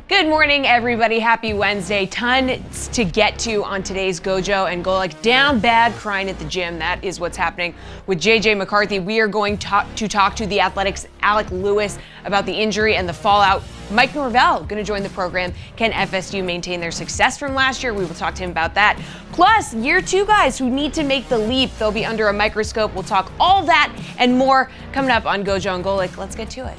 Good morning, everybody. Happy Wednesday. Tons to get to on today's Gojo and Golic. Down bad, crying at the gym. That is what's happening with JJ McCarthy. We are going to talk to the Athletics' Alec Lewis about the injury and the fallout. Mike Norvell going to join the program. Can FSU maintain their success from last year? We will talk to him about that. Plus, year two guys who need to make the leap. They'll be under a microscope. We'll talk all that and more coming up on Gojo and Golic. Let's get to it.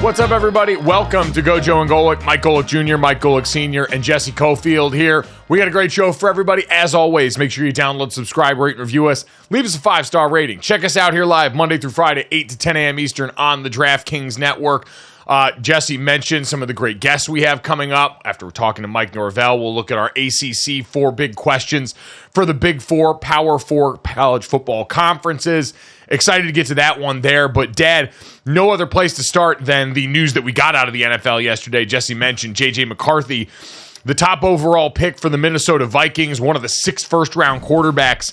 What's up, everybody? Welcome to Gojo and Golic. Mike Golic Jr., Mike Golic Sr., and Jesse Cofield here. We got a great show for everybody. As always, make sure you download, subscribe, rate, and review us. Leave us a 5-star rating. Check us out here live Monday through Friday, 8 to 10 a.m. Eastern on the DraftKings Network. Jesse mentioned some of the great guests we have coming up. After we're talking to Mike Norvell, we'll look at our ACC 4 big questions for the Big Four, Power 4 college football conferences. Excited to get to that one there. But, Dad, no other place to start than the news that we got out of the NFL yesterday. Jesse mentioned J.J. McCarthy, the top overall pick for the Minnesota Vikings, one of the 6 first-round quarterbacks,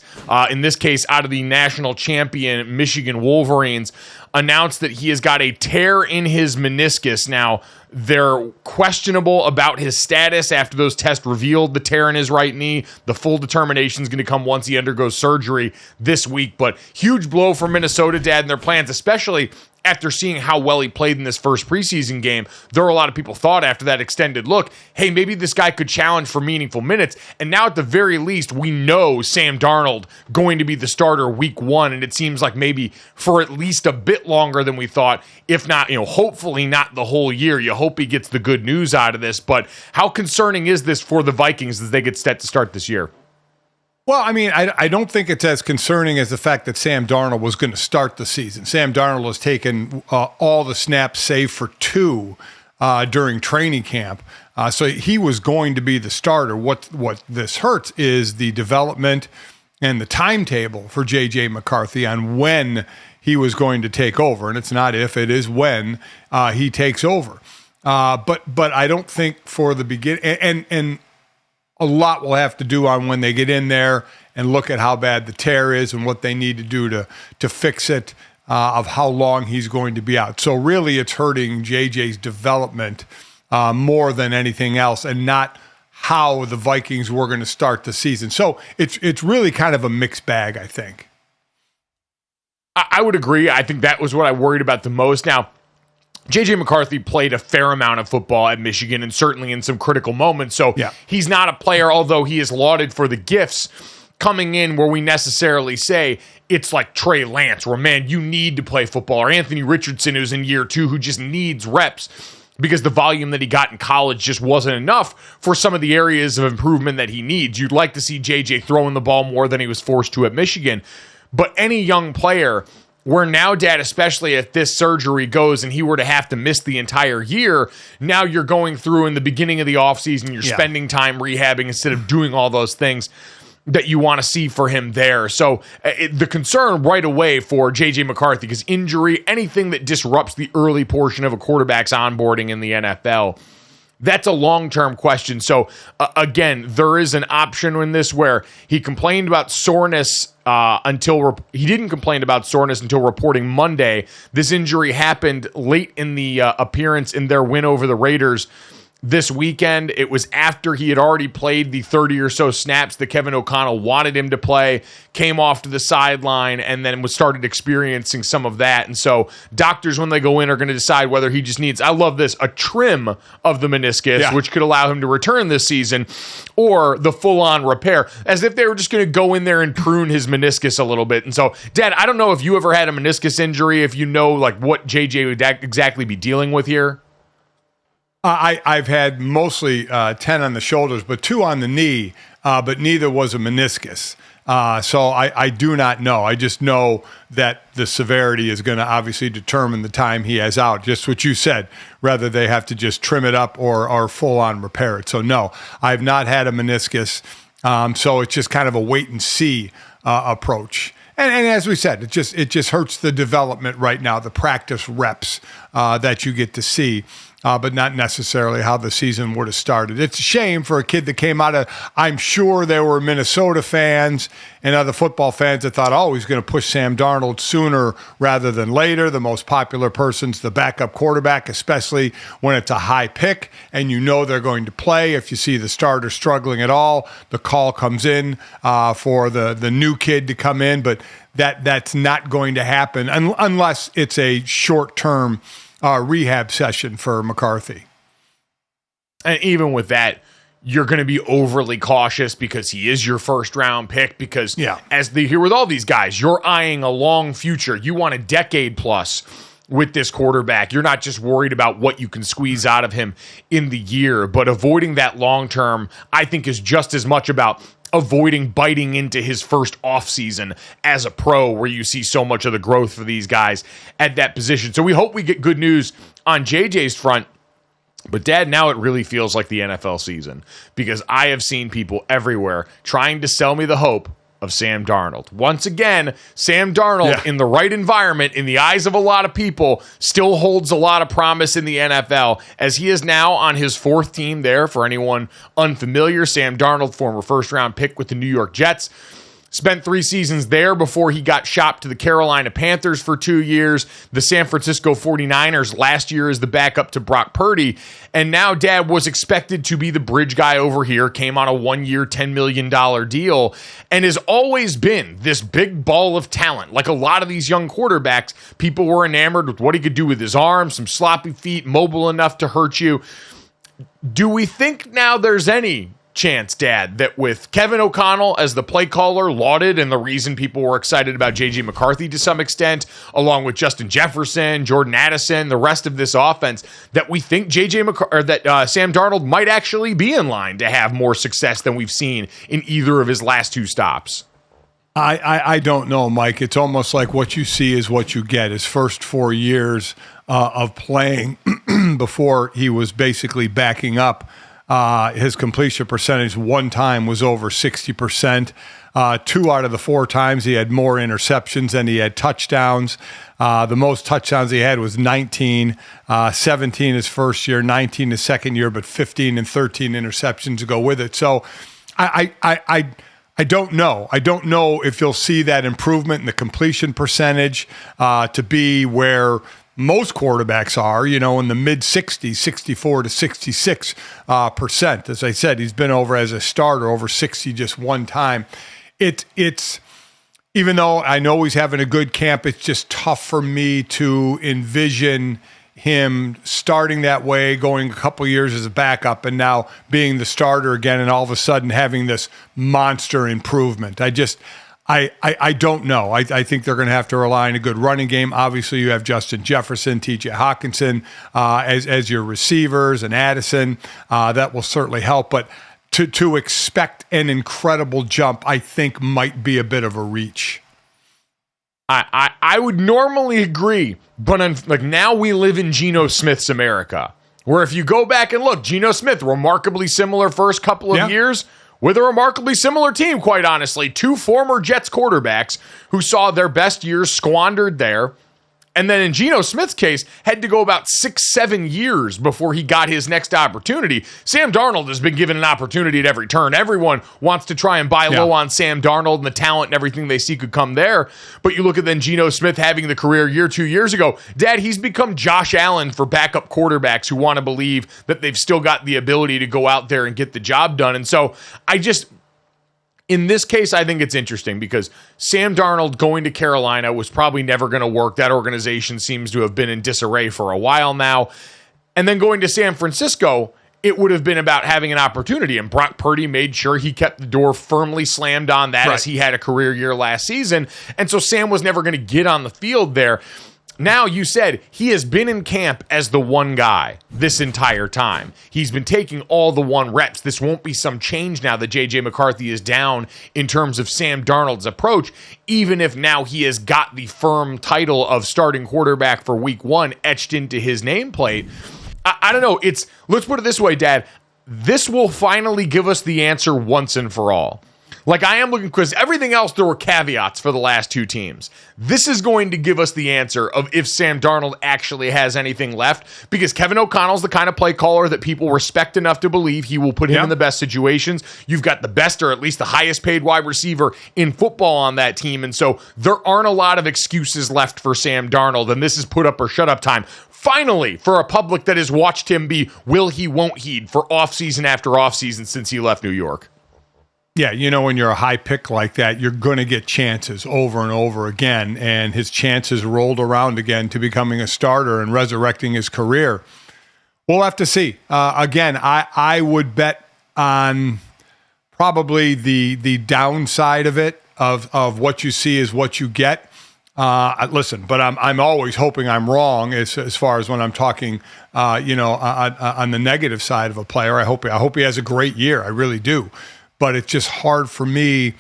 in this case out of the national champion Michigan Wolverines, announced that he has got a tear in his meniscus. Now, they're questionable about his status after those tests revealed the tear in his right knee. The full determination is going to come once he undergoes surgery this week. But huge blow for Minnesota, Dad, and their plans, especially after seeing how well he played in this first preseason game. There were a lot of people thought after that extended look, hey, maybe this guy could challenge for meaningful minutes. And now at the very least, we know Sam Darnold going to be the starter week 1. And it seems like maybe for at least a bit longer than we thought, if not, hopefully not the whole year. You hope he gets the good news out of this. But how concerning is this for the Vikings as they get set to start this year? Well, I mean, I don't think it's as concerning as the fact that Sam Darnold was going to start the season. Sam Darnold has taken all the snaps save for 2 during training camp. So he was going to be the starter. What this hurts is the development and the timetable for J.J. McCarthy on when he was going to take over. And it's not if, it is when he takes over. But I don't think for the beginning, and a lot will have to do on when they get in there and look at how bad the tear is and what they need to do to fix it. of how long he's going to be out. So really it's hurting JJ's development more than anything else, and not how the Vikings were going to start the season. So it's really kind of a mixed bag, I think. I would agree. I think that was what I worried about the most. Now, J.J. McCarthy played a fair amount of football at Michigan, and certainly in some critical moments. So he's not a player, although he is lauded for the gifts, coming in where we necessarily say it's like Trey Lance, where, man, you need to play football, or Anthony Richardson, who's in year 2, who just needs reps because the volume that he got in college just wasn't enough for some of the areas of improvement that he needs. You'd like to see JJ throwing the ball more than he was forced to at Michigan. But any young player, where now, Dad, especially if this surgery goes and he were to have to miss the entire year, now you're going through in the beginning of the offseason, you're spending time rehabbing instead of doing all those things that you want to see for him there. So the concern right away for J.J. McCarthy is injury, anything that disrupts the early portion of a quarterback's onboarding in the NFL. That's a long-term question. So, again, there is an option in this where he complained about soreness he didn't complain about soreness until reporting Monday. This injury happened late in the appearance in their win over the Raiders this weekend. It was after he had already played the 30 or so snaps that Kevin O'Connell wanted him to play, came off to the sideline, and then started experiencing some of that. And so doctors, when they go in, are going to decide whether he just needs, I love this, a trim of the meniscus, which could allow him to return this season, or the full-on repair, as if they were just going to go in there and prune his meniscus a little bit. And so, Dad, I don't know if you ever had a meniscus injury, if you know like what JJ would exactly be dealing with here. I've had mostly 10 on the shoulders, but 2 on the knee, but neither was a meniscus. So I do not know. I just know that the severity is going to obviously determine the time he has out, just what you said, whether they have to just trim it up or full-on repair it. So no, I've not had a meniscus. So it's just kind of a wait-and-see approach. And as we said, it just hurts the development right now, the practice reps that you get to see. But not necessarily how the season would have started. It's a shame for a kid that came out of, I'm sure there were Minnesota fans and other football fans that thought, oh, he's going to push Sam Darnold sooner rather than later. The most popular person's the backup quarterback, especially when it's a high pick and you know they're going to play. If you see the starter struggling at all, the call comes in for the new kid to come in, but that's not going to happen unless it's a short-term rehab session for McCarthy. And even with that, you're going to be overly cautious because he is your first round pick, because as they hear with all these guys, you're eyeing a long future. You want a decade plus with this quarterback. You're not just worried about what you can squeeze out of him in the year, but avoiding that long term, I think, is just as much about avoiding biting into his first offseason as a pro, where you see so much of the growth for these guys at that position. So we hope we get good news on JJ's front. But, Dad, now it really feels like the NFL season, because I have seen people everywhere trying to sell me the hope of Sam Darnold. Once again, Sam Darnold, in the right environment, in the eyes of a lot of people, still holds a lot of promise in the NFL, as he is now on his 4th team there. For anyone unfamiliar, Sam Darnold, former first-round pick with the New York Jets, spent 3 seasons there before he got shopped to the Carolina Panthers for 2 years, the San Francisco 49ers last year as the backup to Brock Purdy, and now Dad was expected to be the bridge guy over here, came on a 1-year, $10 million deal, and has always been this big ball of talent. Like a lot of these young quarterbacks, people were enamored with what he could do with his arms, some sloppy feet, mobile enough to hurt you. Do we think now there's any chance, Dad, that with Kevin O'Connell as the play caller, lauded, and the reason people were excited about J.J. McCarthy to some extent, along with Justin Jefferson, Jordan Addison, the rest of this offense, that we think Sam Darnold might actually be in line to have more success than we've seen in either of his last 2 stops? I don't know, Mike. It's almost like what you see is what you get. His first 4 years of playing before he was basically backing up, his completion percentage one time was over 60%. 2 out of the 4 times he had more interceptions than he had touchdowns. The most touchdowns he had was 19, 17 his first year, 19 his second year, but 15 and 13 interceptions to go with it. So I don't know. I don't know if you'll see that improvement in the completion percentage to be where most quarterbacks are, in the mid 60s, 64 to 66%. As I said, he's been over as a starter over 60 just one time. It's even though I know he's having a good camp, it's just tough for me to envision him starting that way, going a couple years as a backup, and now being the starter again, and all of a sudden having this monster improvement. I don't know. I think they're going to have to rely on a good running game. Obviously, you have Justin Jefferson, T.J. Hawkinson as your receivers, and Addison. That will certainly help. But to expect an incredible jump, I think might be a bit of a reach. I would normally agree, but now we live in Geno Smith's America, where if you go back and look, Geno Smith, remarkably similar first couple of years, with a remarkably similar team, quite honestly. 2 former Jets quarterbacks who saw their best years squandered there. And then in Geno Smith's case, had to go about 6-7 years before he got his next opportunity. Sam Darnold has been given an opportunity at every turn. Everyone wants to try and buy low on Sam Darnold, and the talent and everything they see could come there. But you look at then Geno Smith having the career year 2 years ago. Dad, he's become Josh Allen for backup quarterbacks who want to believe that they've still got the ability to go out there and get the job done. And so in this case, I think it's interesting because Sam Darnold going to Carolina was probably never going to work. That organization seems to have been in disarray for a while now. And then going to San Francisco, it would have been about having an opportunity. And Brock Purdy made sure he kept the door firmly slammed on that as he had a career year last season. And so Sam was never going to get on the field there. Now, you said he has been in camp as the one guy this entire time. He's been taking all the 1 reps. This won't be some change now that J.J. McCarthy is down in terms of Sam Darnold's approach, even if now he has got the firm title of starting quarterback for week 1 etched into his nameplate. I don't know. Let's put it this way, Dad. This will finally give us the answer once and for all. I am looking, because everything else, there were caveats for the last 2 teams. This is going to give us the answer of if Sam Darnold actually has anything left, because Kevin O'Connell's the kind of play caller that people respect enough to believe he will put him in the best situations. You've got the best, or at least the highest paid wide receiver in football on that team, and so there aren't a lot of excuses left for Sam Darnold, and this is put up or shut up time. Finally, for a public that has watched him be will he, won't he for offseason after offseason since he left New York. Yeah, when you're a high pick like that, you're going to get chances over and over again, and his chances rolled around again to becoming a starter and resurrecting his career. We'll have to see. Again, I would bet on probably the downside of it, of what you see is what you get. Listen, but I'm always hoping I'm wrong as far as when I'm talking, on the negative side of a player. I hope he has a great year. I really do. But it's just hard for me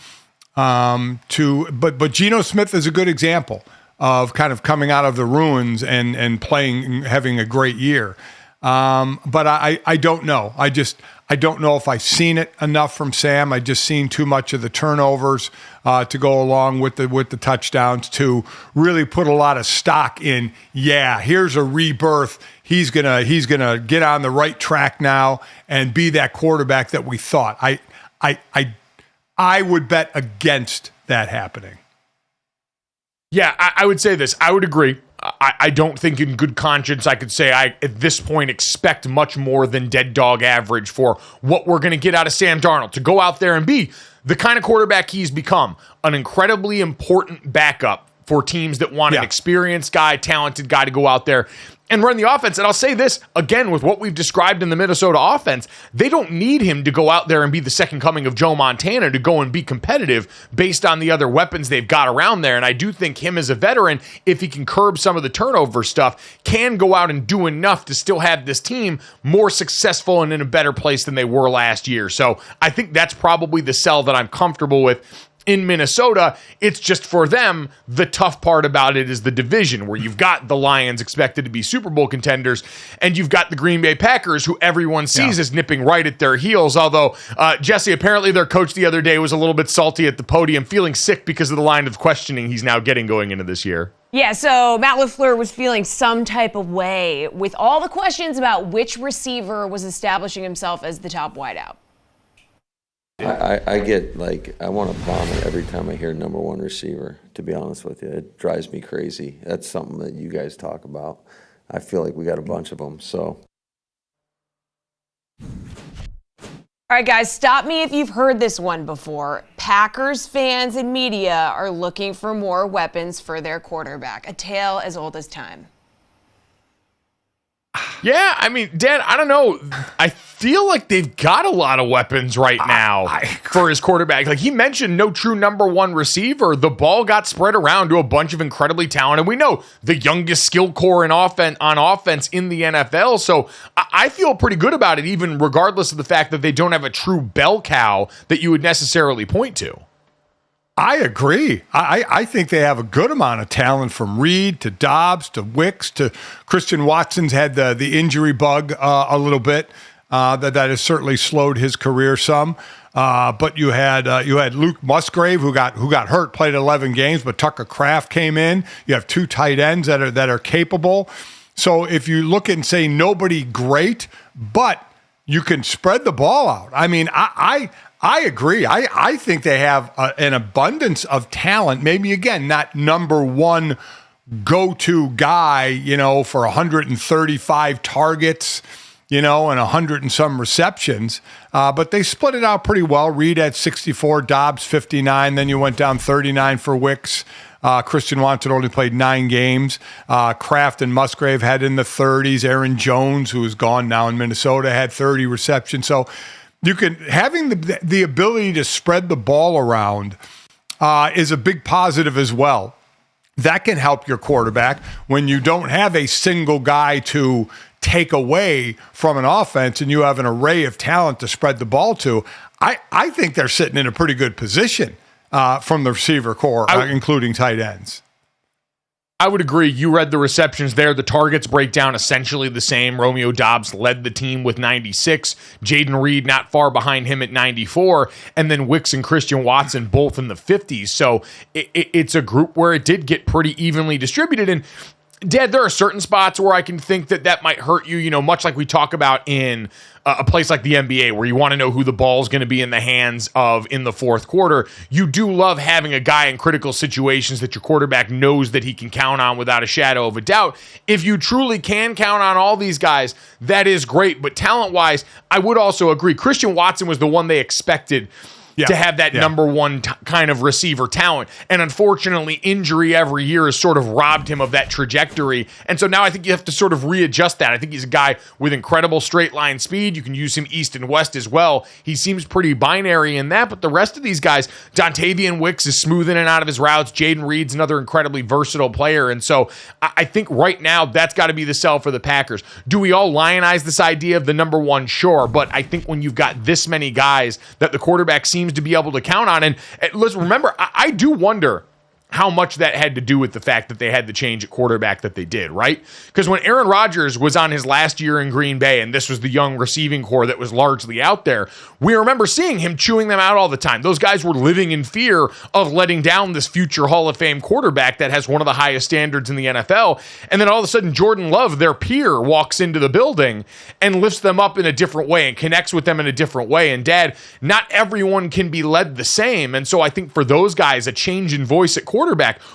but Geno Smith is a good example of kind of coming out of the ruins and playing, having a great year. But I don't know. I don't know if I've seen it enough from Sam. I just seen too much of the turnovers to go along with the touchdowns to really put a lot of stock in. Yeah, here's a rebirth. He's gonna get on the right track now and be that quarterback that we thought. I would bet against that happening. Yeah, I would say this. I would agree. I don't think in good conscience I could say I, at this point, expect much more than dead dog average for what we're going to get out of Sam Darnold to go out there and be the kind of quarterback he's become, an incredibly important backup for teams that want an experienced guy, talented guy to go out there and run the offense. And I'll say this, again, with what we've described in the Minnesota offense, they don't need him to go out there and be the second coming of Joe Montana to go and be competitive based on the other weapons they've got around there. And I do think him as a veteran, if he can curb some of the turnover stuff, can go out and do enough to still have this team more successful and in a better place than they were last year. So I think that's probably the sell that I'm comfortable with. In Minnesota, it's just for them, the tough part about it is the division, where you've got the Lions expected to be Super Bowl contenders, and you've got the Green Bay Packers, who everyone sees as nipping right at their heels. Although, Jesse, apparently their coach the other day was a little bit salty at the podium, feeling sick because of the line of questioning he's now getting going into this year. Yeah, so Matt LaFleur was feeling some type of way with all the questions about which receiver was establishing himself as the top wideout. I get I want to vomit every time I hear number one receiver, to be honest with you. It drives me crazy. That's something that you guys talk about. I feel like we got a bunch of them, so. All right, guys, stop me if you've heard this one before. Packers fans and media are looking for more weapons for their quarterback, a tale as old as time. Yeah, I mean, Dan, I don't know. I feel like they've got a lot of weapons right now for his quarterback. Like he mentioned, no true number one receiver. The ball got spread around to a bunch of incredibly talented. We know the youngest skill core on offense in the NFL. So I feel pretty good about it, even regardless of the fact that they don't have a true bell cow that you would necessarily point to. I agree. I think they have a good amount of talent, from Reed to Dobbs to Wicks to Christian Watson's had the injury bug a little bit. That has certainly slowed his career some. But you had Luke Musgrave who got hurt, played 11 games, but Tucker Kraft came in. You have two tight ends that are capable. So if you look and say nobody great, but you can spread the ball out. I mean, I agree. I think they have an abundance of talent. Maybe, again, not number one go-to guy, for 135 targets, and 100 and some receptions. But they split it out pretty well. Reed had 64, Dobbs 59. Then you went down 39 for Wicks. Christian Watson only played 9 games. Kraft and Musgrave had in the 30s. Aaron Jones, who is gone now in Minnesota, had 30 receptions. So having the ability to spread the ball around is a big positive as well. That can help your quarterback when you don't have a single guy to take away from an offense and you have an array of talent to spread the ball to. I think they're sitting in a pretty good position from the receiver core, including tight ends. I would agree. You read the receptions there. The targets break down essentially the same. Romeo Doubs led the team with 96. Jaden Reed not far behind him at 94. And then Wicks and Christian Watson both in the 50s. So it's a group where it did get pretty evenly distributed. And Dad, there are certain spots where I can think that might hurt you, much like we talk about in a place like the NBA, where you want to know who the ball is going to be in the hands of in the fourth quarter. You do love having a guy in critical situations that your quarterback knows that he can count on without a shadow of a doubt. If you truly can count on all these guys, that is great. But talent-wise, I would also agree. Christian Watson was the one they expected to have that number one kind of receiver talent. And unfortunately, injury every year has sort of robbed him of that trajectory. And so now I think you have to sort of readjust that. I think he's a guy with incredible straight line speed. You can use him east and west as well. He seems pretty binary in that. But the rest of these guys, Dontavian Wicks is smooth in and out of his routes. Jaden Reed's another incredibly versatile player. And so I think right now that's got to be the sell for the Packers. Do we all lionize this idea of the number one? Sure. But I think when you've got this many guys that the quarterback seems to be able to count on. And listen, remember, I do wonder how much that had to do with the fact that they had the change at quarterback that they did, right? Because when Aaron Rodgers was on his last year in Green Bay, and this was the young receiving core that was largely out there, we remember seeing him chewing them out all the time. Those guys were living in fear of letting down this future Hall of Fame quarterback that has one of the highest standards in the NFL. And then all of a sudden, Jordan Love, their peer, walks into the building and lifts them up in a different way and connects with them in a different way. And Dad, not everyone can be led the same. And so I think for those guys, a change in voice at quarterback,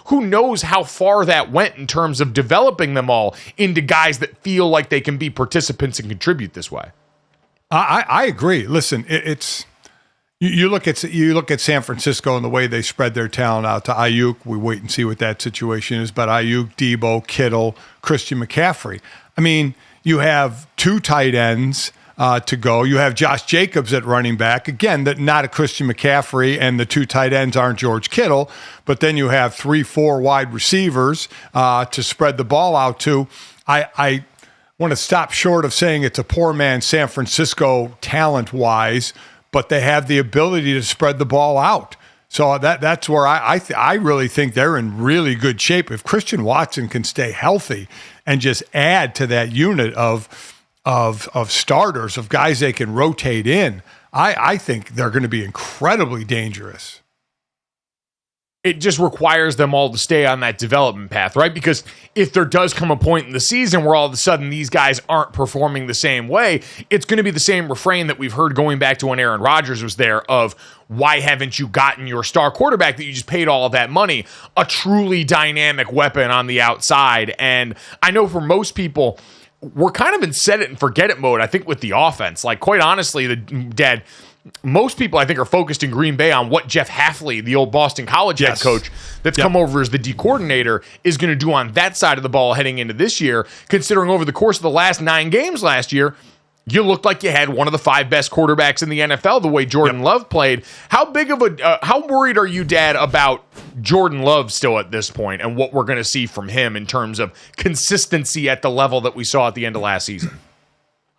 who knows how far that went in terms of developing them all into guys that feel like they can be participants and contribute this way. I agree. Listen, it's you look at San Francisco and the way they spread their talent out to Aiyuk. We wait and see what that situation is. But Aiyuk, Debo, Kittle, Christian McCaffrey. I mean, you have 2 tight ends to go. You have Josh Jacobs at running back. Again, not a Christian McCaffrey, and the 2 tight ends aren't George Kittle. But then you have 3-4 wide receivers to spread the ball out to. I want to stop short of saying it's a poor man's San Francisco talent-wise, but they have the ability to spread the ball out. So that's where I really think they're in really good shape. If Christian Watson can stay healthy and just add to that unit of starters, of guys they can rotate in, I think they're going to be incredibly dangerous. it just requires them all to stay on that development path, right? Because if there does come a point in the season where all of a sudden these guys aren't performing the same way, it's going to be the same refrain that we've heard going back to when Aaron Rodgers was there of, why haven't you gotten your star quarterback that you just paid all of that money, a truly dynamic weapon on the outside? And I know for most people, we're kind of in set it and forget it mode, I think, with the offense. Like, quite honestly, most people, I think, are focused in Green Bay on what Jeff Hafley, the old Boston College head coach that's come over as the D coordinator, is going to do on that side of the ball heading into this year, considering over the course of the last 9 games last year, you looked like you had one of the 5 best quarterbacks in the NFL the way Jordan Love played. How worried are you, Dad, about Jordan Love still at this point and what we're going to see from him in terms of consistency at the level that we saw at the end of last season?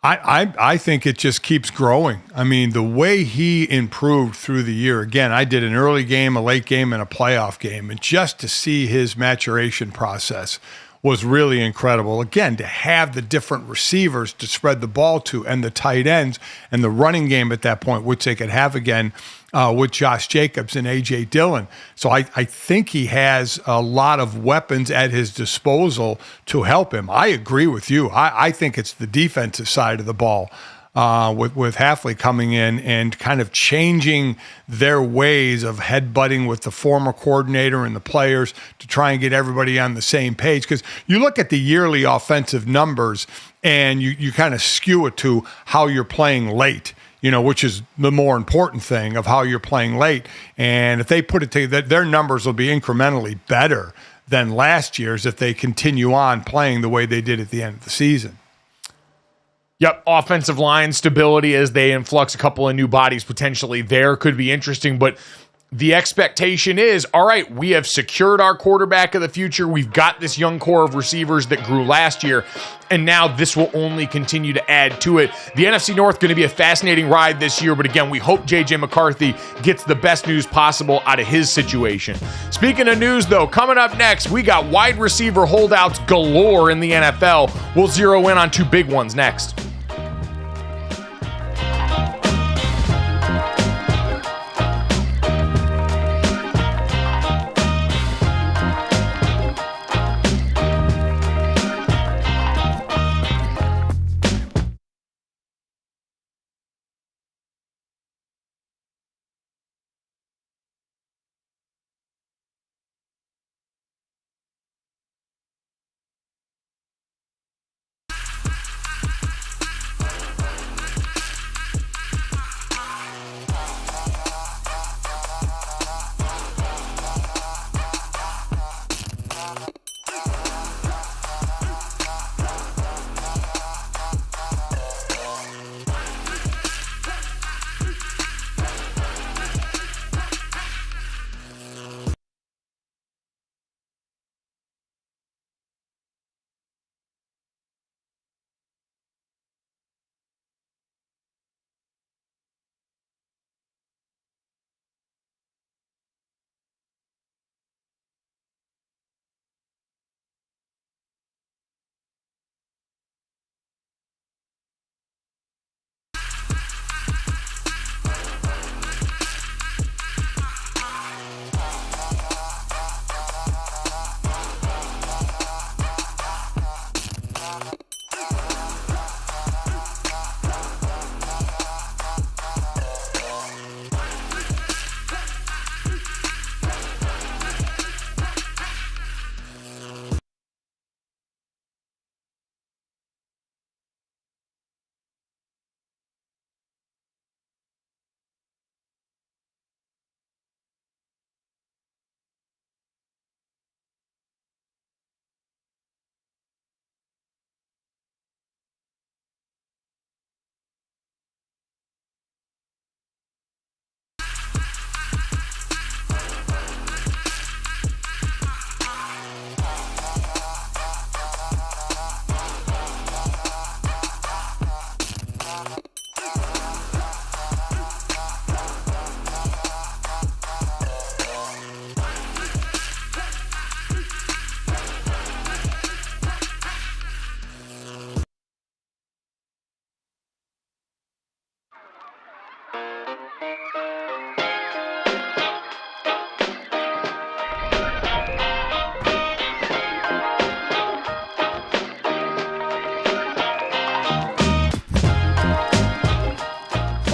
I think it just keeps growing. I mean, the way he improved through the year, again, I did an early game, a late game, and a playoff game, and just to see his maturation process was really incredible. Again, to have the different receivers to spread the ball to and the tight ends and the running game at that point, which they could have again with Josh Jacobs and A.J. Dillon. So I think he has a lot of weapons at his disposal to help him. I agree with you. I think it's the defensive side of the ball with Hafley coming in and kind of changing their ways of headbutting with the former coordinator and the players to try and get everybody on the same page. Because you look at the yearly offensive numbers and you kind of skew it to how you're playing late, which is the more important thing of how you're playing late. And if they put it together, their numbers will be incrementally better than last year's if they continue on playing the way they did at the end of the season. Yep, offensive line stability as they influx a couple of new bodies potentially there could be interesting, but the expectation is, all right, we have secured our quarterback of the future. We've got this young core of receivers that grew last year, and now this will only continue to add to it. The NFC North going to be a fascinating ride this year, but again, we hope J.J. McCarthy gets the best news possible out of his situation. Speaking of news, though, coming up next, we got wide receiver holdouts galore in the NFL. We'll zero in on 2 big ones next.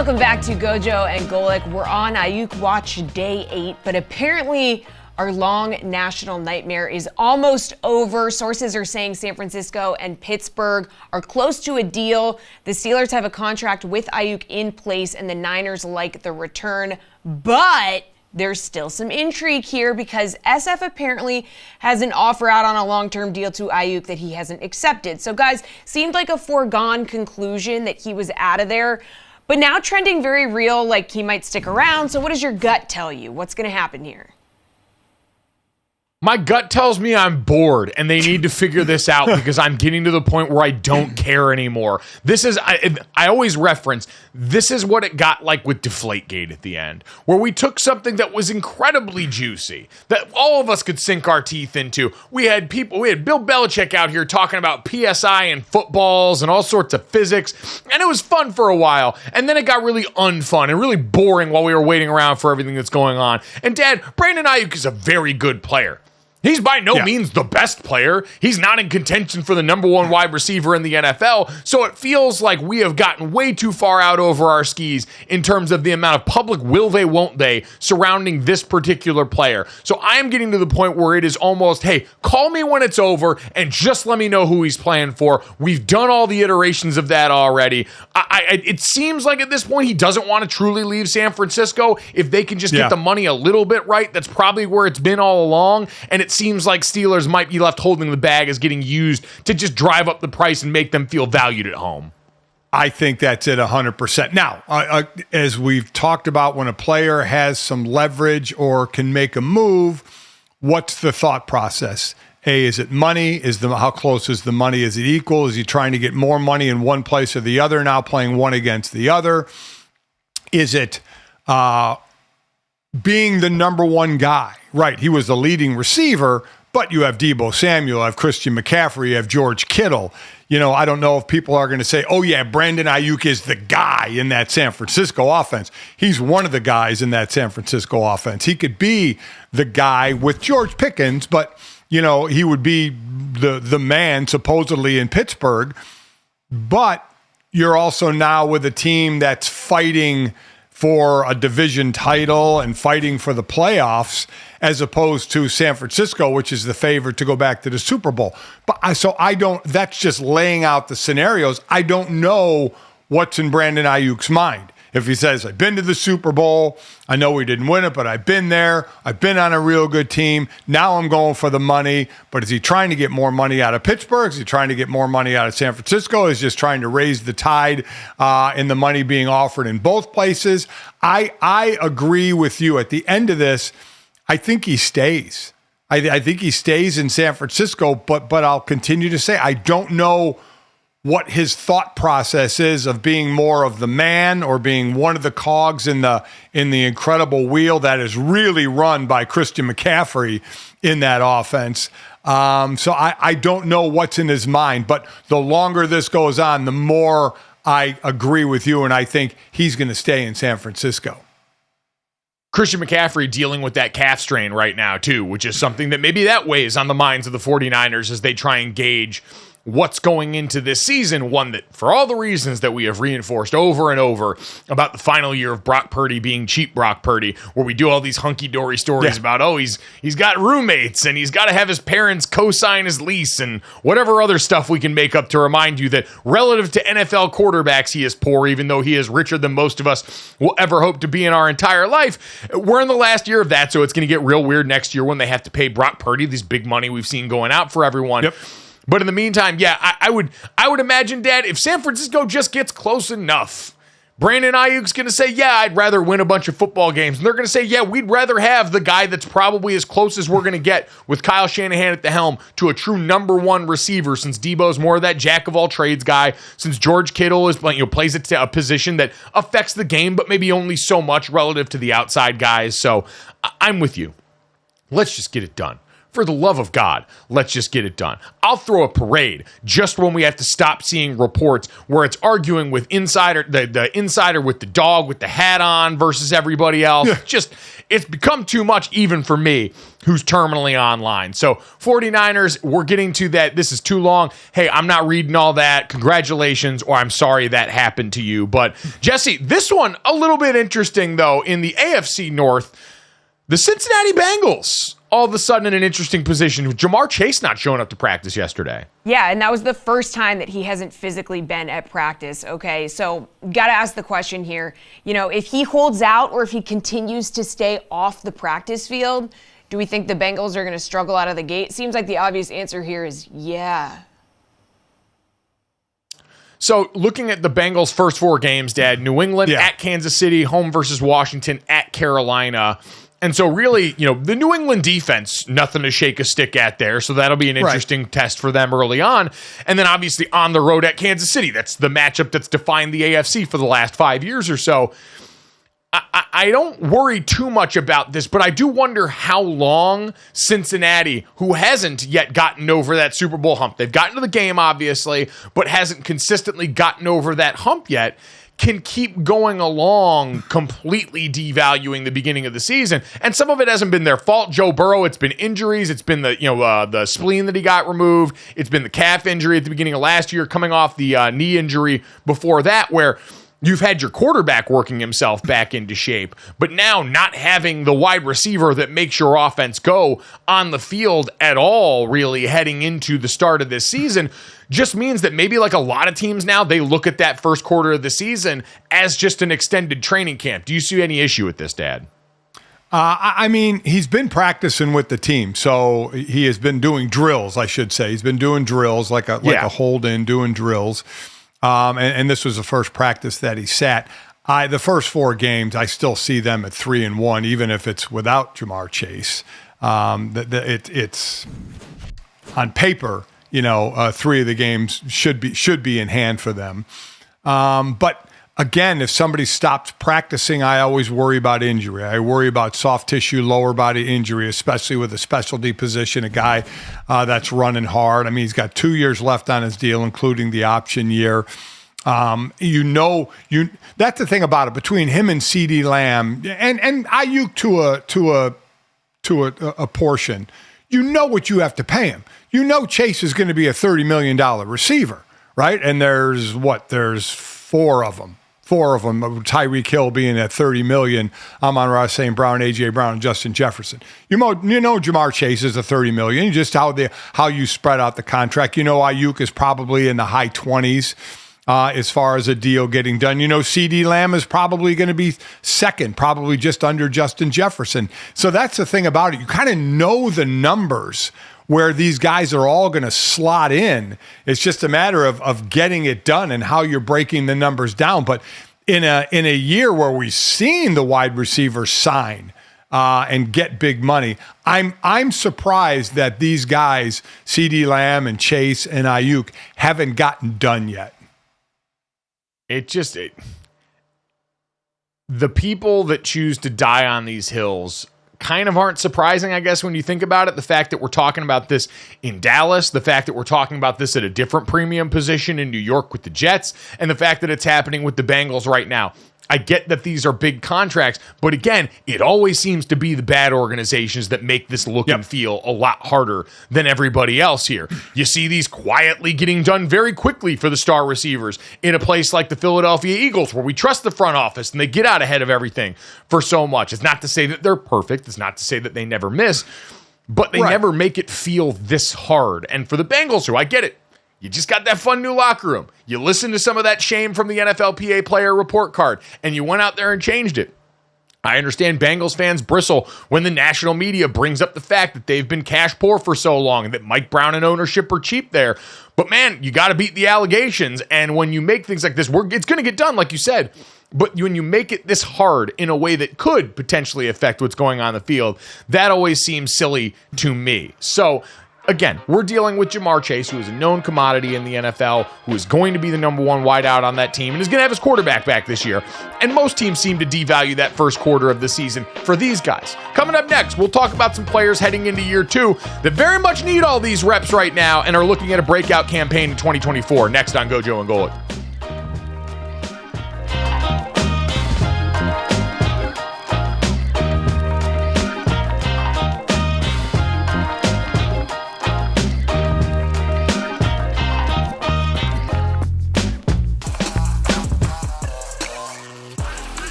Welcome back to Gojo and Golic. We're on Aiyuk watch day 8, but apparently our long national nightmare is almost over. Sources are saying San Francisco and Pittsburgh are close to a deal. The Steelers have a contract with Aiyuk in place, and the Niners like the return. But there's still some intrigue here because SF apparently has an offer out on a long-term deal to Aiyuk that he hasn't accepted. So guys, seemed like a foregone conclusion that he was out of there, but now trending very real, like he might stick around. So what does your gut tell you? What's going to happen here? My gut tells me I'm bored and they need to figure this out because I'm getting to the point where I don't care anymore. This is, I always reference, this is what it got like with Deflategate at the end, where we took something that was incredibly juicy, that all of us could sink our teeth into. We had Bill Belichick out here talking about PSI and footballs and all sorts of physics, and it was fun for a while. And then it got really unfun and really boring while we were waiting around for everything that's going on. And Dad, Brandon Aiyuk is a very good player. He's by no means the best player. He's not in contention for the number 1 wide receiver in the NFL. So it feels like we have gotten way too far out over our skis in terms of the amount of public will they, won't they surrounding this particular player. So I am getting to the point where it is almost, hey, call me when it's over and just let me know who he's playing for. We've done all the iterations of that already. It seems like at this point he doesn't want to truly leave San Francisco. If they can just get the money a little bit right, that's probably where it's been all along. And it seems like Steelers might be left holding the bag as getting used to just drive up the price and make them feel valued at home. I think that's it 100%. Now, as we've talked about, when a player has some leverage or can make a move, what's the thought process? Is it money? How close is the money? Is it equal? Is he trying to get more money in one place or the other, now playing one against the other? Is it being the number 1 guy? Right, he was the leading receiver, but you have Deebo Samuel, you have Christian McCaffrey, you have George Kittle. I don't know if people are going to say, oh yeah, Brandon Aiyuk is the guy in that San Francisco offense. He's one of the guys in that San Francisco offense. He could be the guy with George Pickens, but he would be the man supposedly in Pittsburgh. But you're also now with a team that's fighting for a division title and fighting for the playoffs, as opposed to San Francisco, which is the favorite to go back to the Super Bowl. That's just laying out the scenarios. I don't know what's in Brandon Aiyuk's mind. If he says, I've been to the Super Bowl, I know we didn't win it, but I've been there, I've been on a real good team, now I'm going for the money. But is he trying to get more money out of Pittsburgh? Is he trying to get more money out of San Francisco? Is he just trying to raise the tide in the money being offered in both places? I agree with you. At the end of this, I think he stays. I think he stays in San Francisco, but I'll continue to say, I don't know what his thought process is of being more of the man or being one of the cogs in the incredible wheel that is really run by Christian McCaffrey in that offense. So I don't know what's in his mind, but the longer this goes on, the more I agree with you, and I think he's going to stay in San Francisco. Christian McCaffrey dealing with that calf strain right now, too, which is something that maybe that weighs on the minds of the 49ers as they try and gauge what's going into this season, one that, for all the reasons that we have reinforced over and over about the final year of Brock Purdy being cheap Brock Purdy, where we do all these hunky-dory stories about, he's got roommates and he's got to have his parents co-sign his lease and whatever other stuff we can make up to remind you that relative to NFL quarterbacks, he is poor, even though he is richer than most of us will ever hope to be in our entire life. We're in the last year of that, so it's going to get real weird next year when they have to pay Brock Purdy this big money we've seen going out for everyone. Yep. But in the meantime, I would imagine, Dad, if San Francisco just gets close enough, Brandon Aiyuk's going to say, I'd rather win a bunch of football games. And they're going to say, we'd rather have the guy that's probably as close as we're going to get with Kyle Shanahan at the helm to a true number 1 receiver, since Debo's more of that jack-of-all-trades guy, since George Kittle is plays it to a position that affects the game, but maybe only so much relative to the outside guys. So I'm with you. Let's just get it done. For the love of God, let's just get it done. I'll throw a parade just when we have to stop seeing reports where it's arguing with insider, the insider with the dog with the hat on versus everybody else. Yeah. It's become too much even for me, who's terminally online. So 49ers, we're getting to that. This is too long. Hey, I'm not reading all that. Congratulations, or I'm sorry that happened to you. But Jesse, this one a little bit interesting though. In the AFC North, the Cincinnati Bengals all of a sudden in an interesting position with Jamar Chase not showing up to practice yesterday. Yeah, and that was the first time that he hasn't physically been at practice, okay? So got to ask the question here, if he holds out or if he continues to stay off the practice field, do we think the Bengals are going to struggle out of the gate? Seems like the obvious answer here is yeah. So looking at the Bengals' first 4 games, Dad, New England at Kansas City, home versus Washington, at Carolina. And so really, the New England defense, nothing to shake a stick at there. So that'll be an interesting test for them early on. And then obviously on the road at Kansas City. That's the matchup that's defined the AFC for the last 5 years or so. I don't worry too much about this, but I do wonder how long Cincinnati, who hasn't yet gotten over that Super Bowl hump, they've gotten to the game, obviously, but hasn't consistently gotten over that hump yet, can keep going along completely devaluing the beginning of the season. And some of it hasn't been their fault. Joe Burrow, it's been injuries. It's been the spleen that he got removed. It's been the calf injury at the beginning of last year, coming off the knee injury before that, where you've had your quarterback working himself back into shape, but now not having the wide receiver that makes your offense go on the field at all, really heading into the start of this season, just means that maybe like a lot of teams now, they look at that first quarter of the season as just an extended training camp. Do you see any issue with this, Dad? I mean, he's been practicing with the team, so he has been doing drills, I should say. He's been doing drills, like a hold-in, doing drills. And this was the first practice that he sat. The first 4 games, I still see them at 3-1, even if it's without Jamar Chase. It's on paper, 3 of the games should be in hand for them. But again, if somebody stops practicing, I always worry about injury. I worry about soft tissue, lower body injury, especially with a specialty position, a guy that's running hard. I mean, he's got 2 years left on his deal, including the option year. That's the thing about it, between him and CeeDee Lamb and Aiyuk to a portion. You know what you have to pay him. Chase is going to be a $30 million receiver, right? And there's 4 of them. 4 of them, Tyreek Hill being at $30 million, Amon-Ra St. Brown, A.J. Brown, and Justin Jefferson. Jamar Chase is a $30 million, just how you spread out the contract. Aiyuk is probably in the high 20s as far as a deal getting done. CeeDee Lamb is probably going to be second, probably just under Justin Jefferson. So that's the thing about it. You kind of know the numbers where these guys are all going to slot in. It's just a matter of getting it done and how you're breaking the numbers down. But in a year where we've seen the wide receivers sign and get big money, I'm surprised that these guys, CeeDee Lamb and Chase and Aiyuk, haven't gotten done yet. The people that choose to die on these hills kind of aren't surprising, I guess, when you think about it. The fact that we're talking about this in Dallas, the fact that we're talking about this at a different premium position in New York with the Jets, and the fact that it's happening with the Bengals right now. I get that these are big contracts, but again, it always seems to be the bad organizations that make this look and feel a lot harder than everybody else here. You see these quietly getting done very quickly for the star receivers in a place like the Philadelphia Eagles, where we trust the front office and they get out ahead of everything for so much. It's not to say that they're perfect. It's not to say that they never miss, but they never make it feel this hard. And for the Bengals, who I get it, you just got that fun new locker room. You listened to some of that shame from the NFLPA player report card, and you went out there and changed it. I understand Bengals fans bristle when the national media brings up the fact that they've been cash poor for so long and that Mike Brown and ownership are cheap there. But man, you got to beat the allegations. And when you make things like this, it's going to get done, like you said. But when you make it this hard in a way that could potentially affect what's going on in the field, that always seems silly to me. So Again, we're dealing with Jamar Chase, who is a known commodity in the NFL, who is going to be the number one wideout on that team and is going to have his quarterback back this year. And most teams seem to devalue that first quarter of the season for these guys. Coming up next, we'll talk about some players heading into year two that very much need all these reps right now and are looking at a breakout campaign in 2024. Next on Gojo and Golic.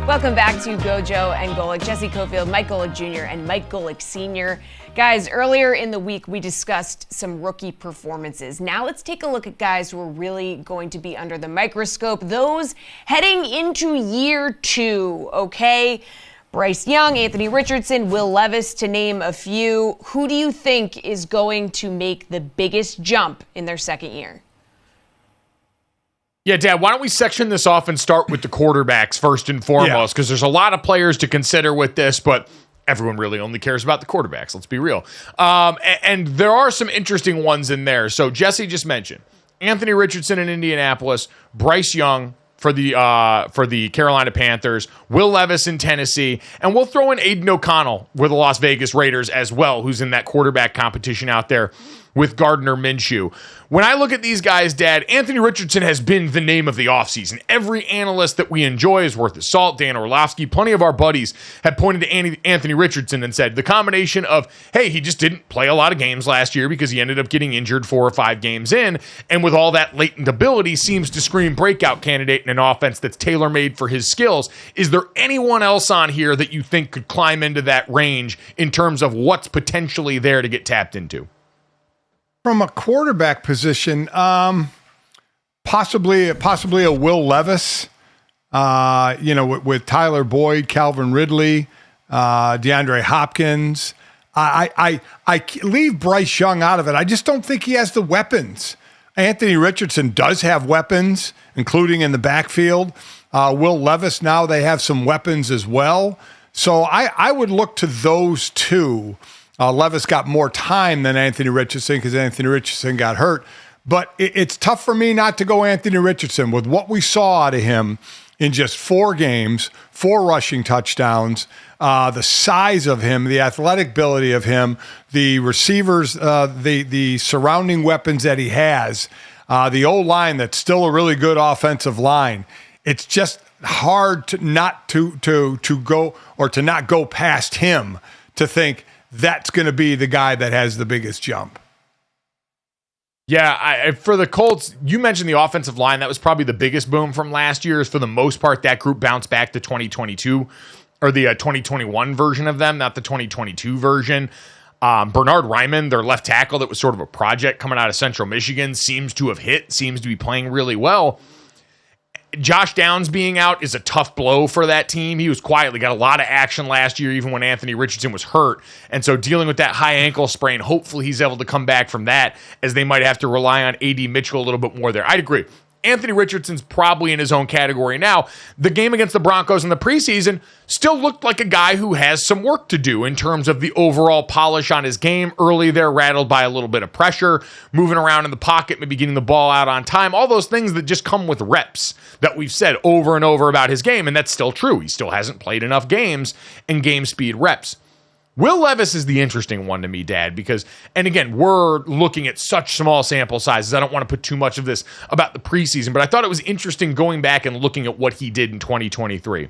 Welcome back to Gojo and Golic. Jesse Cofield, Mike Golic Jr., and Mike Golic Sr. Guys, earlier in the week, we discussed some rookie performances. Now let's take a look at guys who are really going to be under the microscope. Those heading into year two, okay? Bryce Young, Anthony Richardson, Will Levis, to name a few. Who do you think is going to make the biggest jump in their second year? Yeah, Dad, why don't we section this off and start with the quarterbacks first and foremost, because there's a lot of players to consider with this, but everyone really only cares about the quarterbacks. Let's be real. And there are some interesting ones in there. So Jesse just mentioned Anthony Richardson in Indianapolis, Bryce Young for the Carolina Panthers, Will Levis in Tennessee, and we'll throw in Aiden O'Connell with the Las Vegas Raiders as well, who's in that quarterback competition out there with Gardner Minshew. When I look at these guys, Dad, Anthony Richardson has been the name of the offseason. Every analyst that we enjoy is worth his salt. Dan Orlovsky, plenty of our buddies have pointed to Anthony Richardson and said the combination of, hey, he just didn't play a lot of games last year because he ended up getting injured 4 or 5 games in, and with all that latent ability seems to scream breakout candidate in an offense that's tailor-made for his skills. Is there anyone else on here that you think could climb into that range in terms of what's potentially there to get tapped into? From a quarterback position, possibly a Will Levis, with Tyler Boyd, Calvin Ridley, DeAndre Hopkins. I leave Bryce Young out of it. I just don't think he has the weapons. Anthony Richardson does have weapons, including in the backfield. Will Levis, now they have some weapons as well. So I would look to those two Levis got more time than Anthony Richardson because Anthony Richardson got hurt. But it's tough for me not to go Anthony Richardson with what we saw out of him in just 4 games, 4 rushing touchdowns, the size of him, the athletic ability of him, the receivers, the surrounding weapons that he has, the O-line that's still a really good offensive line. It's just hard to not go past him to think that's going to be the guy that has the biggest jump. Yeah, for the Colts, you mentioned the offensive line. That was probably the biggest boom from last year. For the most part, that group bounced back to 2022, or the 2021 version of them, not the 2022 version. Bernard Ryman, their left tackle that was sort of a project coming out of Central Michigan, seems to be playing really well. Josh Downs being out is a tough blow for that team. He was quietly got a lot of action last year, even when Anthony Richardson was hurt. And so dealing with that high ankle sprain, hopefully he's able to come back from that, as they might have to rely on A.D. Mitchell a little bit more there. I'd agree. Anthony Richardson's probably in his own category now. The game against the Broncos in the preseason still looked like a guy who has some work to do in terms of the overall polish on his game. Early there, rattled by a little bit of pressure, moving around in the pocket, maybe getting the ball out on time, all those things that just come with reps that we've said over and over about his game, and that's still true. He still hasn't played enough games and game speed reps. Will Levis is the interesting one to me, Dad, because, and again, we're looking at such small sample sizes. I don't want to put too much of this about the preseason, but I thought it was interesting going back and looking at what he did in 2023.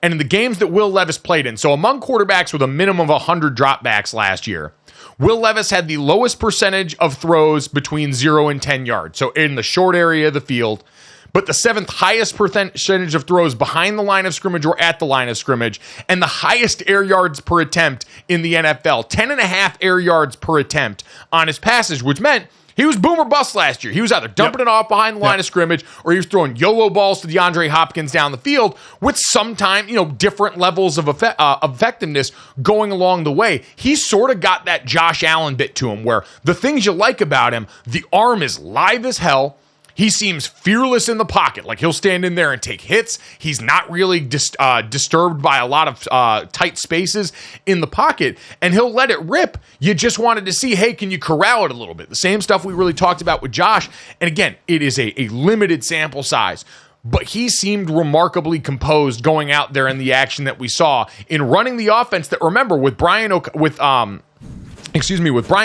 And in the games that Will Levis played in, so among quarterbacks with a minimum of 100 dropbacks last year, Will Levis had the lowest percentage of throws between 0 and 10 yards, so in the short area of the field, but the 7th highest percentage of throws behind the line of scrimmage or at the line of scrimmage, and the highest air yards per attempt in the NFL, 10.5 air yards per attempt on his passes, which meant he was boom or bust last year. He was either dumping it off behind the line of scrimmage, or he was throwing YOLO balls to DeAndre Hopkins down the field with sometimes, different levels of effectiveness going along the way. He sort of got that Josh Allen bit to him, where the things you like about him, the arm is live as hell. He seems fearless in the pocket. Like, he'll stand in there and take hits. He's not really disturbed by a lot of tight spaces in the pocket, and he'll let it rip. You just wanted to see, hey, can you corral it a little bit? The same stuff we really talked about with Josh. And again, it is a limited sample size, but he seemed remarkably composed going out there in the action that we saw in running the offense that, remember, with Brian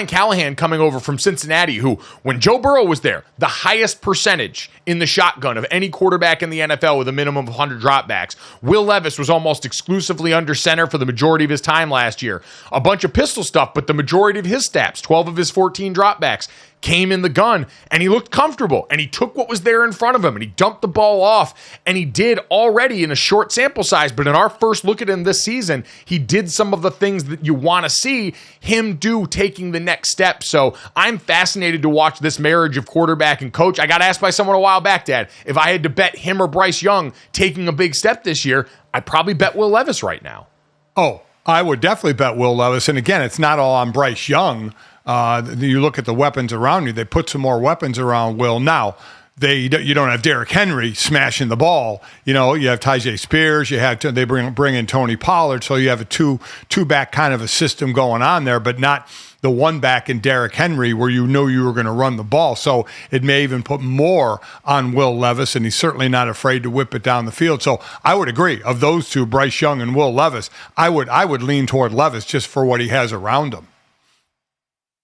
Callahan coming over from Cincinnati, who, when Joe Burrow was there, the highest percentage in the shotgun of any quarterback in the NFL with a minimum of 100 dropbacks. Will Levis was almost exclusively under center for the majority of his time last year. A bunch of pistol stuff, but the majority of his snaps, 12 of his 14 dropbacks, came in the gun, and he looked comfortable, and he took what was there in front of him, and he dumped the ball off, and he did already in a short sample size, but in our first look at him this season, he did some of the things that you want to see him do, taking the next step. So I'm fascinated to watch this marriage of quarterback and coach. I got asked by someone a while back, Dad, if I had to bet him or Bryce Young taking a big step this year, I'd probably bet Will Levis right now. Oh, I would definitely bet Will Levis. And again, it's not all on Bryce Young. You look at the weapons around you. They put some more weapons around Will. Now, you don't have Derrick Henry smashing the ball. You have Tyjae Spears. They bring in Tony Pollard. So you have a two-back kind of a system going on there, but not the one back in Derrick Henry where you know you were going to run the ball. So it may even put more on Will Levis, and he's certainly not afraid to whip it down the field. So I would agree, of those two, Bryce Young and Will Levis, I would lean toward Levis just for what he has around him.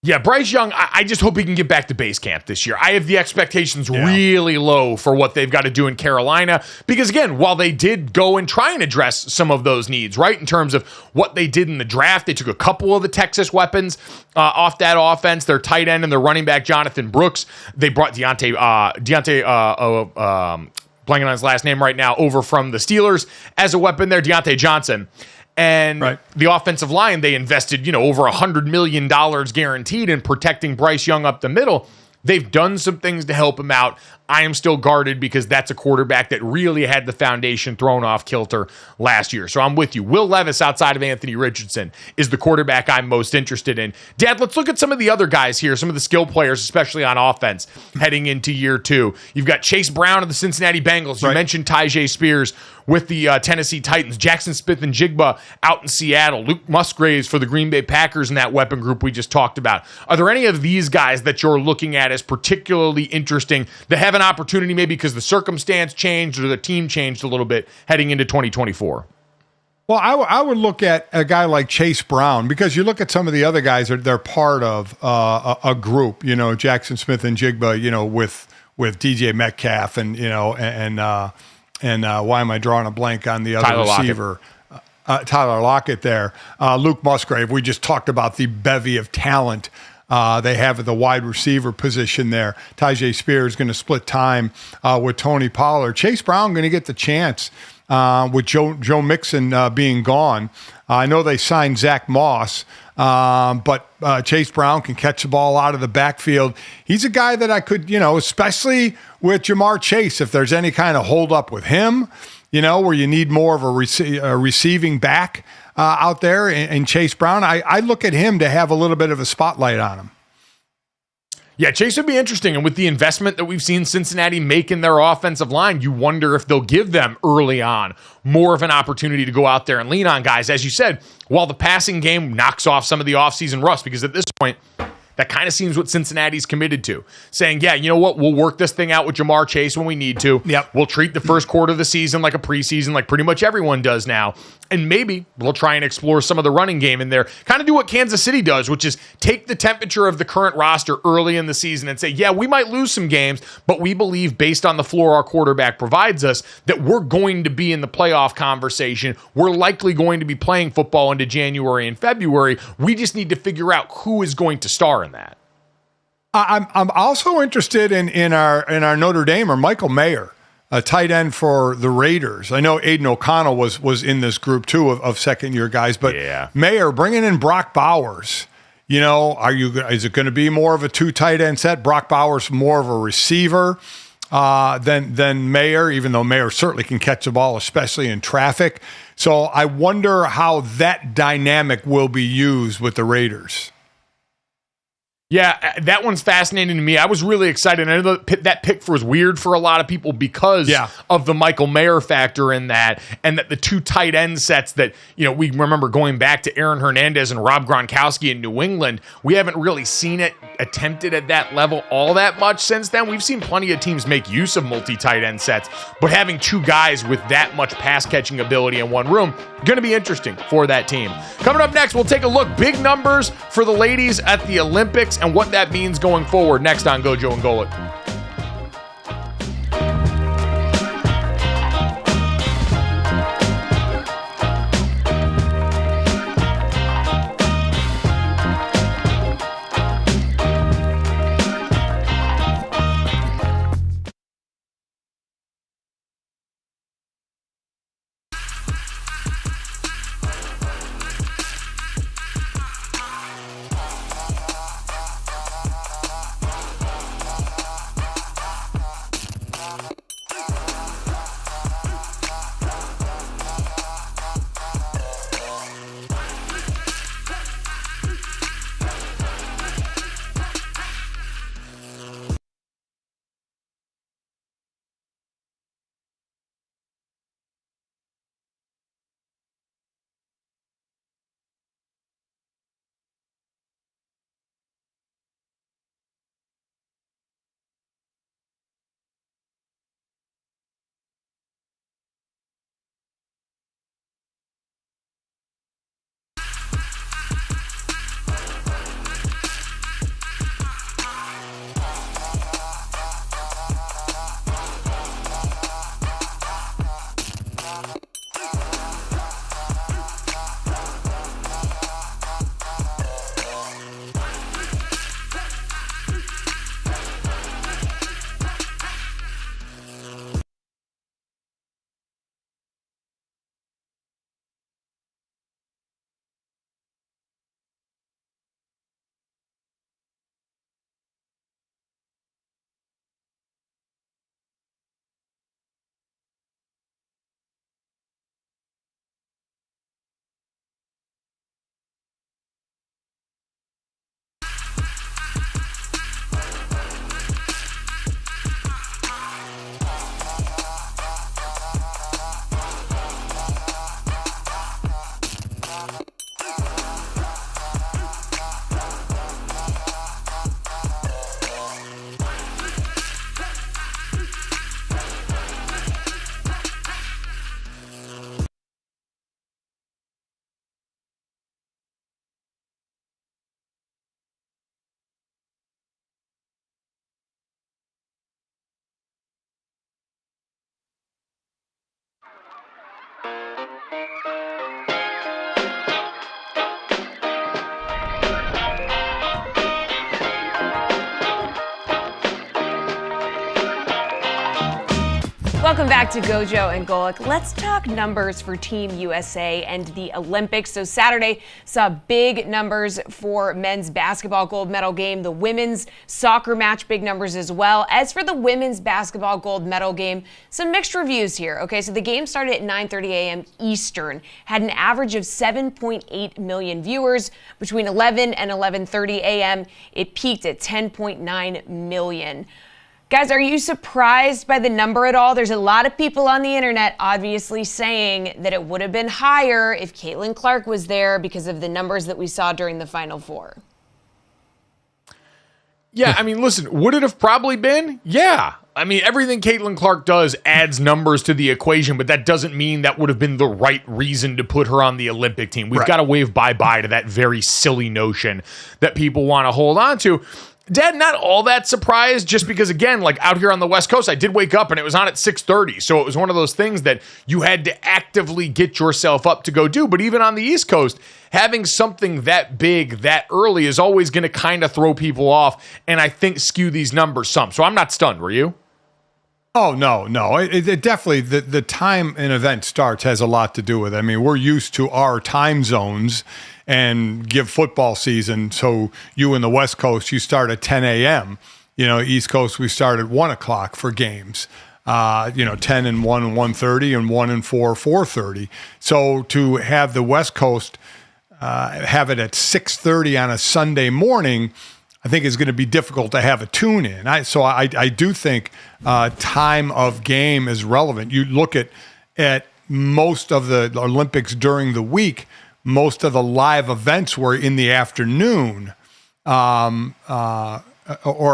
Yeah, Bryce Young, I just hope he can get back to base camp this year. I have the expectations really low for what they've got to do in Carolina because, again, while they did go and try and address some of those needs, right, in terms of what they did in the draft, they took a couple of the Texas weapons off that offense, their tight end and their running back, Jonathan Brooks. They brought Deontay blanking on his last name right now, over from the Steelers as a weapon there, Deontay Johnson. And the offensive line, they invested, over $100 million guaranteed in protecting Bryce Young up the middle. They've done some things to help him out. I am still guarded because that's a quarterback that really had the foundation thrown off kilter last year. So I'm with you. Will Levis, outside of Anthony Richardson, is the quarterback I'm most interested in. Dad, let's look at some of the other guys here, some of the skill players, especially on offense, heading into year two. You've got Chase Brown of the Cincinnati Bengals. You mentioned Tyjae Spears with the Tennessee Titans. Jackson Smith-Njigba out in Seattle. Luke Musgraves for the Green Bay Packers in that weapon group we just talked about. Are there any of these guys that you're looking at as particularly interesting that have an opportunity maybe because the circumstance changed or the team changed a little bit heading into 2024? Well, I would look at a guy like Chase Brown because you look at some of the other guys, they're part of a group, Jackson Smith-Njigba, with DJ Metcalf and why am I drawing a blank on the other Tyler receiver? Tyler Lockett there. Luke Musgrave, we just talked about the bevy of talent they have at the wide receiver position there. Tyjae Spears going to split time with Tony Pollard. Chase Brown going to get the chance with Joe Mixon being gone. I know they signed Zach Moss, but Chase Brown can catch the ball out of the backfield. He's a guy that I could, especially with Jamar Chase, if there's any kind of hold up with him, where you need more of a receiving back out there. And Chase Brown, I look at him to have a little bit of a spotlight on him. Yeah, Chase would be interesting. And with the investment that we've seen Cincinnati make in their offensive line, you wonder if they'll give them early on more of an opportunity to go out there and lean on guys. As you said, while the passing game knocks off some of the offseason rust, because at this point, that kind of seems what Cincinnati's committed to. Saying, yeah, you know what? We'll work this thing out with Jamar Chase when we need to. Yep. We'll treat the first quarter of the season like a preseason, like pretty much everyone does now. And maybe we'll try and explore some of the running game in there. Kind of do what Kansas City does, which is take the temperature of the current roster early in the season and say, yeah, we might lose some games, but we believe based on the floor our quarterback provides us that we're going to be in the playoff conversation. We're likely going to be playing football into January and February. We just need to figure out who is going to star in that. I'm also interested in our Notre Dame or Michael Mayer, a tight end for the Raiders. I know Aiden O'Connell was in this group too of second-year guys, but yeah. Mayer bringing in Brock Bowers. Is it going to be more of a two tight end set? Brock Bowers more of a receiver than Mayer, even though Mayer certainly can catch the ball, especially in traffic. So I wonder how that dynamic will be used with the Raiders. Yeah, that one's fascinating to me. I was really excited. I know that pick was weird for a lot of people because of the Michael Mayer factor in that, and that the two tight end sets that, we remember going back to Aaron Hernandez and Rob Gronkowski in New England. We haven't really seen it attempted at that level all that much since then. We've seen plenty of teams make use of multi-tight end sets, but having two guys with that much pass-catching ability in one room, going to be interesting for that team. Coming up next, we'll take a look. Big numbers for the ladies at the Olympics and what that means going forward next on Gojo and Golic. Welcome back to Gojo and Golic. Let's talk numbers for Team USA and the Olympics. So Saturday saw big numbers for men's basketball gold medal game, the women's soccer match, big numbers as well. As for the women's basketball gold medal game, some mixed reviews here. Okay, so the game started at 9:30 a.m. Eastern, had an average of 7.8 million viewers. Between 11 and 11:30 a.m., it peaked at 10.9 million. Guys, are you surprised by the number at all? There's a lot of people on the internet obviously saying that it would have been higher if Caitlin Clark was there because of the numbers that we saw during the Final Four. Yeah, I mean, listen, would it have probably been? Yeah. I mean, everything Caitlin Clark does adds numbers to the equation, but that doesn't mean that would have been the right reason to put her on the Olympic team. We've got to wave bye-bye to that very silly notion that people want to hold on to. Dad, not all that surprised, just because, again, like out here on the West Coast, I did wake up and it was on at 6:30. So it was one of those things that you had to actively get yourself up to go do. But even on the East Coast, having something that big that early is always going to kind of throw people off and I think skew these numbers some. So I'm not stunned, were you? Oh, no. It definitely, the time an event starts has a lot to do with it. I mean, we're used to our time zones and give football season. So you in the West Coast, you start at 10 a.m. East Coast, we start at 1 o'clock for games. 10 and 1 and 1:30 and 1 and 4, 4:30. So to have the West Coast have it at 6:30 on a Sunday morning, I think is going to be difficult to have a tune in. I do think time of game is relevant. You look at most of the Olympics during the week, most of the live events were in the afternoon, or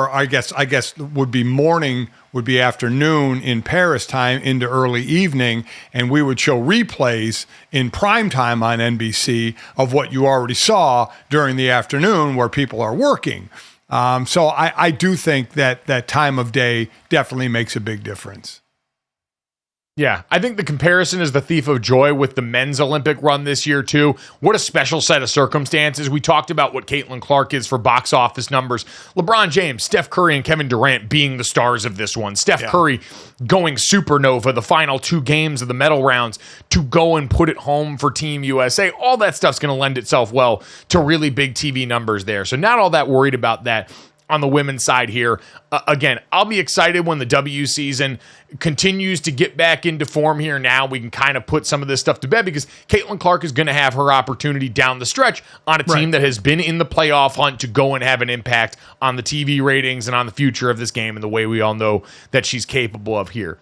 I guess would be morning, would be afternoon in Paris time into early evening, and we would show replays in prime time on NBC of what you already saw during the afternoon where people are working. So I do think that time of day definitely makes a big difference. Yeah, I think the comparison is the thief of joy with the men's Olympic run this year, too. What a special set of circumstances. We talked about what Caitlin Clark is for box office numbers. LeBron James, Steph Curry, and Kevin Durant being the stars of this one. Steph Curry going supernova the final two games of the medal rounds to go and put it home for Team USA. All that stuff's going to lend itself well to really big TV numbers there. So not all that worried about that on the women's side here. Again, I'll be excited when the W season continues to get back into form here. Now we can kind of put some of this stuff to bed because Caitlin Clark is going to have her opportunity down the stretch on a team that has been in the playoff hunt to go and have an impact on the TV ratings and on the future of this game and the way we all know that she's capable of here.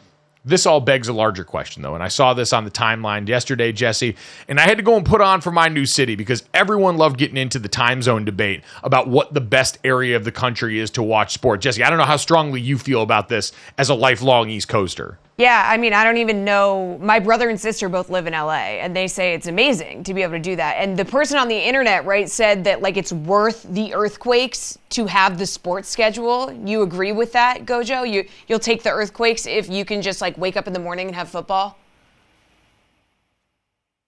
This all begs a larger question, though, and I saw this on the timeline yesterday, Jesse, and I had to go and put on for my new city because everyone loved getting into the time zone debate about what the best area of the country is to watch sport. Jesse, I don't know how strongly you feel about this as a lifelong East Coaster. Yeah, I mean, I don't even know. My brother and sister both live in LA, and they say it's amazing to be able to do that. And the person on the internet, said that, it's worth the earthquakes to have the sports schedule. You agree with that, Gojo? You'll take the earthquakes if you can just, wake up in the morning and have football?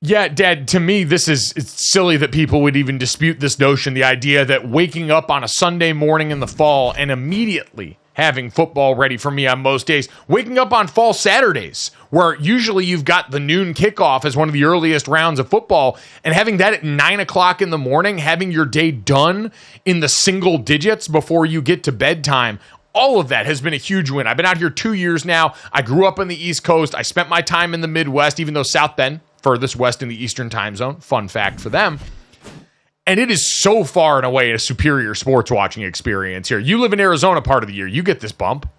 Yeah, Dad, to me, it's silly that people would even dispute this notion, the idea that waking up on a Sunday morning in the fall and immediately having football ready for me on most days, waking up on fall Saturdays, where usually you've got the noon kickoff as one of the earliest rounds of football, and having that at 9 o'clock in the morning, having your day done in the single digits before you get to bedtime, all of that has been a huge win. I've been out here 2 years now. I grew up on the East Coast. I spent my time in the Midwest, even though South Bend, furthest west in the Eastern time zone. Fun fact for them. And it is so far and away a superior sports watching experience here. You live in Arizona part of the year. You get this bump.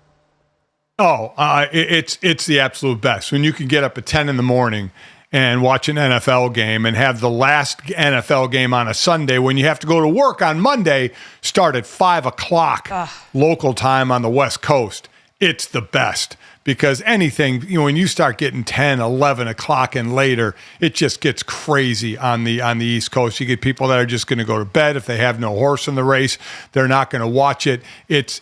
Oh, it's the absolute best. When you can get up at 10 in the morning and watch an NFL game and have the last NFL game on a Sunday when you have to go to work on Monday start at 5 o'clock local time on the West Coast. It's the best. Because anything, when you start getting 10, 11 o'clock and later, it just gets crazy on the East Coast. You get people that are just going to go to bed if they have no horse in the race. They're not going to watch it. It's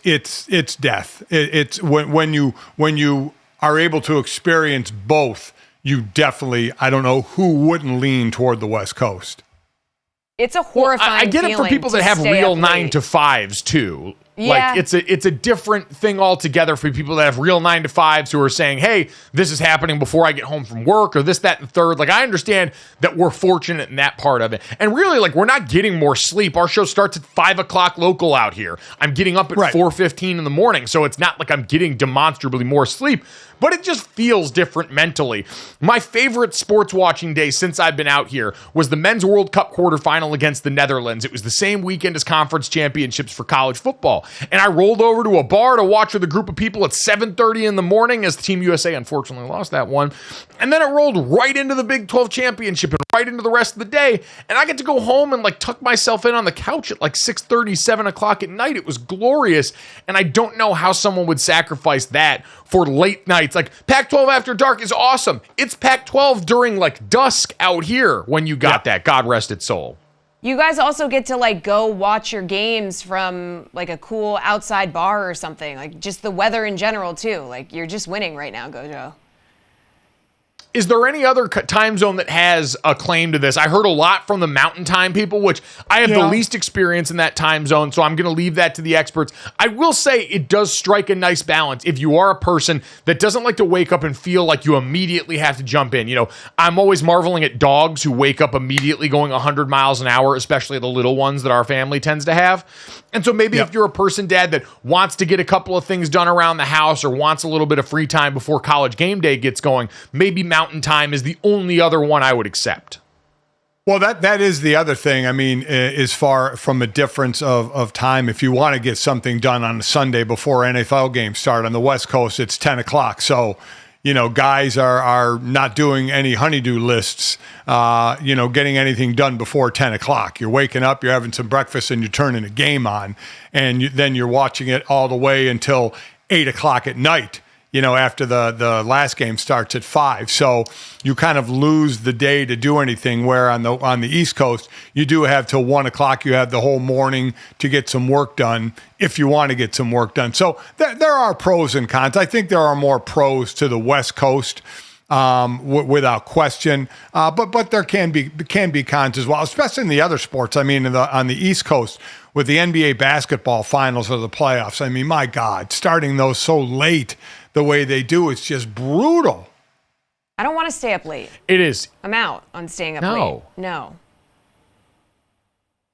death. It's when you are able to experience both you definitely, I don't know who wouldn't lean toward the West Coast. It's a horrifying I get it for people that have real 9 to 5s too. Yeah. Like it's a different thing altogether for people that have real 9 to 5s who are saying, hey, this is happening before I get home from work or this, that, and the third. Like, I understand that we're fortunate in that part of it. And really, like, we're not getting more sleep. Our show starts at 5 o'clock local out here. I'm getting up at 4:15 in the morning. So it's not like I'm getting demonstrably more sleep, but it just feels different mentally. My favorite sports watching day since I've been out here was the Men's World Cup quarterfinal against the Netherlands. It was the same weekend as conference championships for college football. And I rolled over to a bar to watch with a group of people at 7:30 in the morning as Team USA unfortunately lost that one. And then it rolled right into the Big 12 championship and right into the rest of the day. And I get to go home and like tuck myself in on the couch at like 6:30, 7 o'clock at night. It was glorious. And I don't know how someone would sacrifice that for late nights. Like, Pac-12 after dark is awesome. It's Pac-12 during like dusk out here when you got that. God rest its soul. You guys also get to like go watch your games from like a cool outside bar or something. Like, just the weather in general too. Like, you're just winning right now, Gojo. Is there any other time zone that has a claim to this? I heard a lot from the Mountain Time people, which I have the least experience in that time zone, so I'm going to leave that to the experts. I will say it does strike a nice balance. If you are a person that doesn't like to wake up and feel like you immediately have to jump in, you know, I'm always marveling at dogs who wake up immediately going 100 miles an hour, especially the little ones that our family tends to have. And so maybe if you're a person, Dad, that wants to get a couple of things done around the house or wants a little bit of free time before college game day gets going, maybe Mountain Time is the only other one I would accept. Well, that is the other thing. I mean, as far from a difference of time, if you want to get something done on a Sunday before NFL games start, on the West Coast, it's 10 o'clock. So, you know, guys are not doing any honeydew lists, getting anything done before 10 o'clock. You're waking up, you're having some breakfast, and you're turning a game on. And then you're watching it all the way until 8 o'clock at night, you know, after the last game starts at 5. So you kind of lose the day to do anything, where on the East Coast, you do have till 1 o'clock. You have the whole morning to get some work done if you want to get some work done. So there are pros and cons. I think there are more pros to the West Coast, without question. But there can be cons as well, especially in the other sports. I mean, on the East Coast, with the NBA basketball finals or the playoffs, I mean, my God, starting those so late the way they do, it's just brutal. I don't want to stay up late. It is. I'm out on staying up late. No.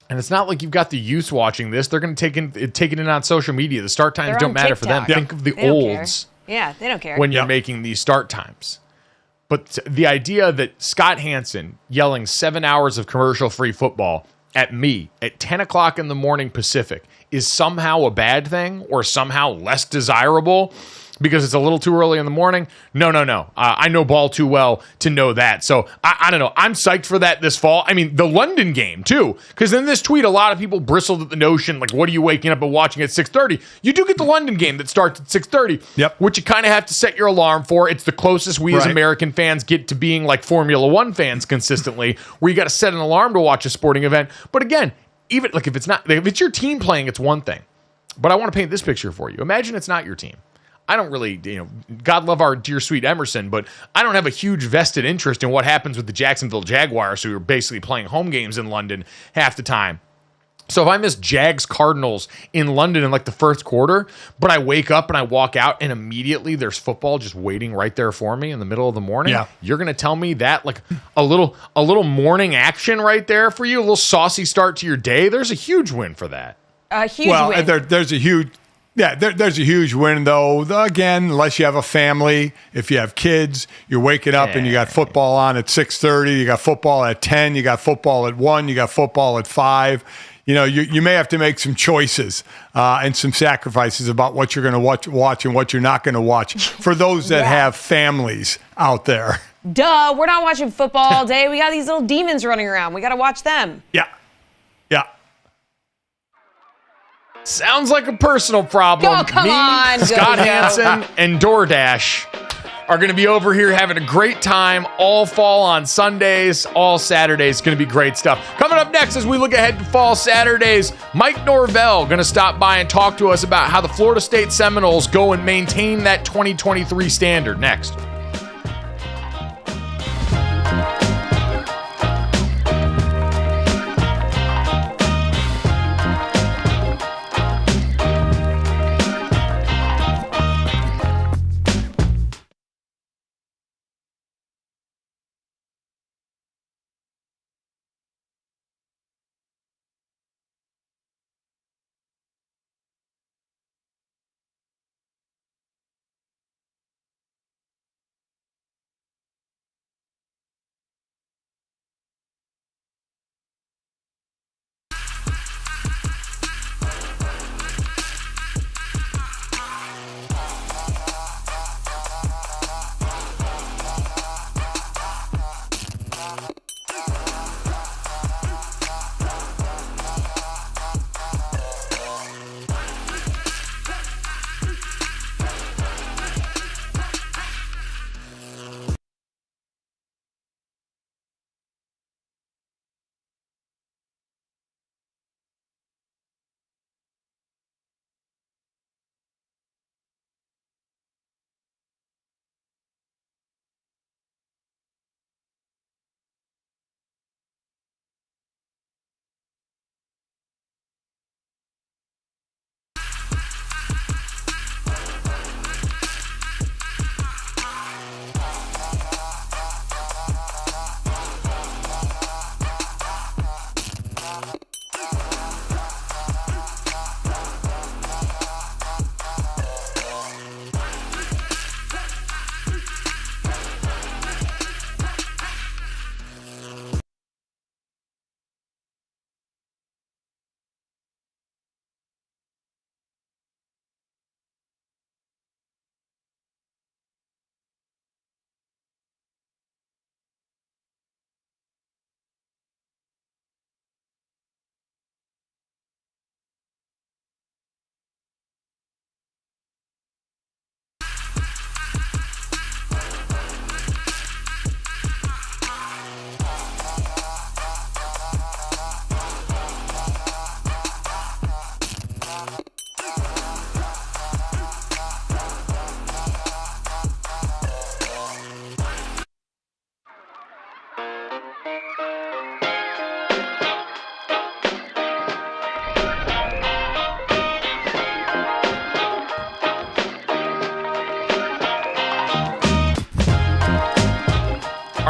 And it's not like you've got the youth watching this. They're going to take it in on social media. The start times don't matter for them. TikTok. Think of the olds. Yeah, they don't care. When you're making these start times. But the idea that Scott Hansen yelling 7 hours of commercial-free football at me at 10 o'clock in the morning Pacific is somehow a bad thing or somehow less desirable because it's a little too early in the morning. No. I know ball too well to know that. So I don't know. I'm psyched for that this fall. I mean, the London game too, because in this tweet, a lot of people bristled at the notion, like, what are you waking up and watching at 6:30? You do get the London game that starts at 6:30, which you kind of have to set your alarm for. It's the closest we as American fans get to being like Formula One fans consistently, where you got to set an alarm to watch a sporting event. But again, even like if it's your team playing, it's one thing. But I want to paint this picture for you. Imagine it's not your team. I don't really, God love our dear sweet Emerson, but I don't have a huge vested interest in what happens with the Jacksonville Jaguars, who are basically playing home games in London half the time. So if I miss Jags Cardinals in London in like the first quarter, but I wake up and I walk out and immediately there's football just waiting right there for me in the middle of the morning, you're going to tell me that like a little morning action right there for you, a little saucy start to your day. There's a huge win for that. A huge win. There's a huge... Yeah, there's a huge win, though. Again, unless you have a family, if you have kids, you're waking up and you got football on at 6:30, you got football at 10, you got football at 1, you got football at 5. You know, you may have to make some choices and some sacrifices about what you're going to watch and what you're not going to watch for those that have families out there. Duh, we're not watching football all day. We got these little demons running around. We got to watch them. Yeah. Sounds like a personal problem. Oh, come on, Scott Hansen, and DoorDash are going to be over here having a great time all fall on Sundays, all Saturdays. Going to be great stuff. Coming up next as we look ahead to fall Saturdays, Mike Norvell going to stop by and talk to us about how the Florida State Seminoles go and maintain that 2023 standard. Next.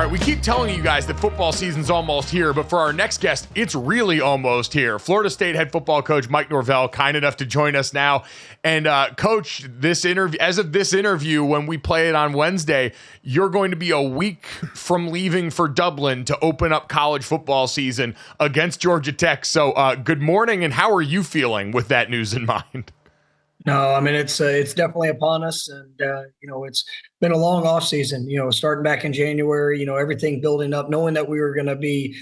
right, we keep telling you guys that football season's almost here, but for our next guest, it's really almost here. Florida State head football coach Mike Norvell, kind enough to join us now. And Coach, this interview, as of this interview, when we play it on Wednesday, you're going to be a week from leaving for Dublin to open up college football season against Georgia Tech. So good morning, and how are you feeling with that news in mind? No, I mean, it's definitely upon us, and it's been a long off season. Starting back in January, everything building up, knowing that we were going to be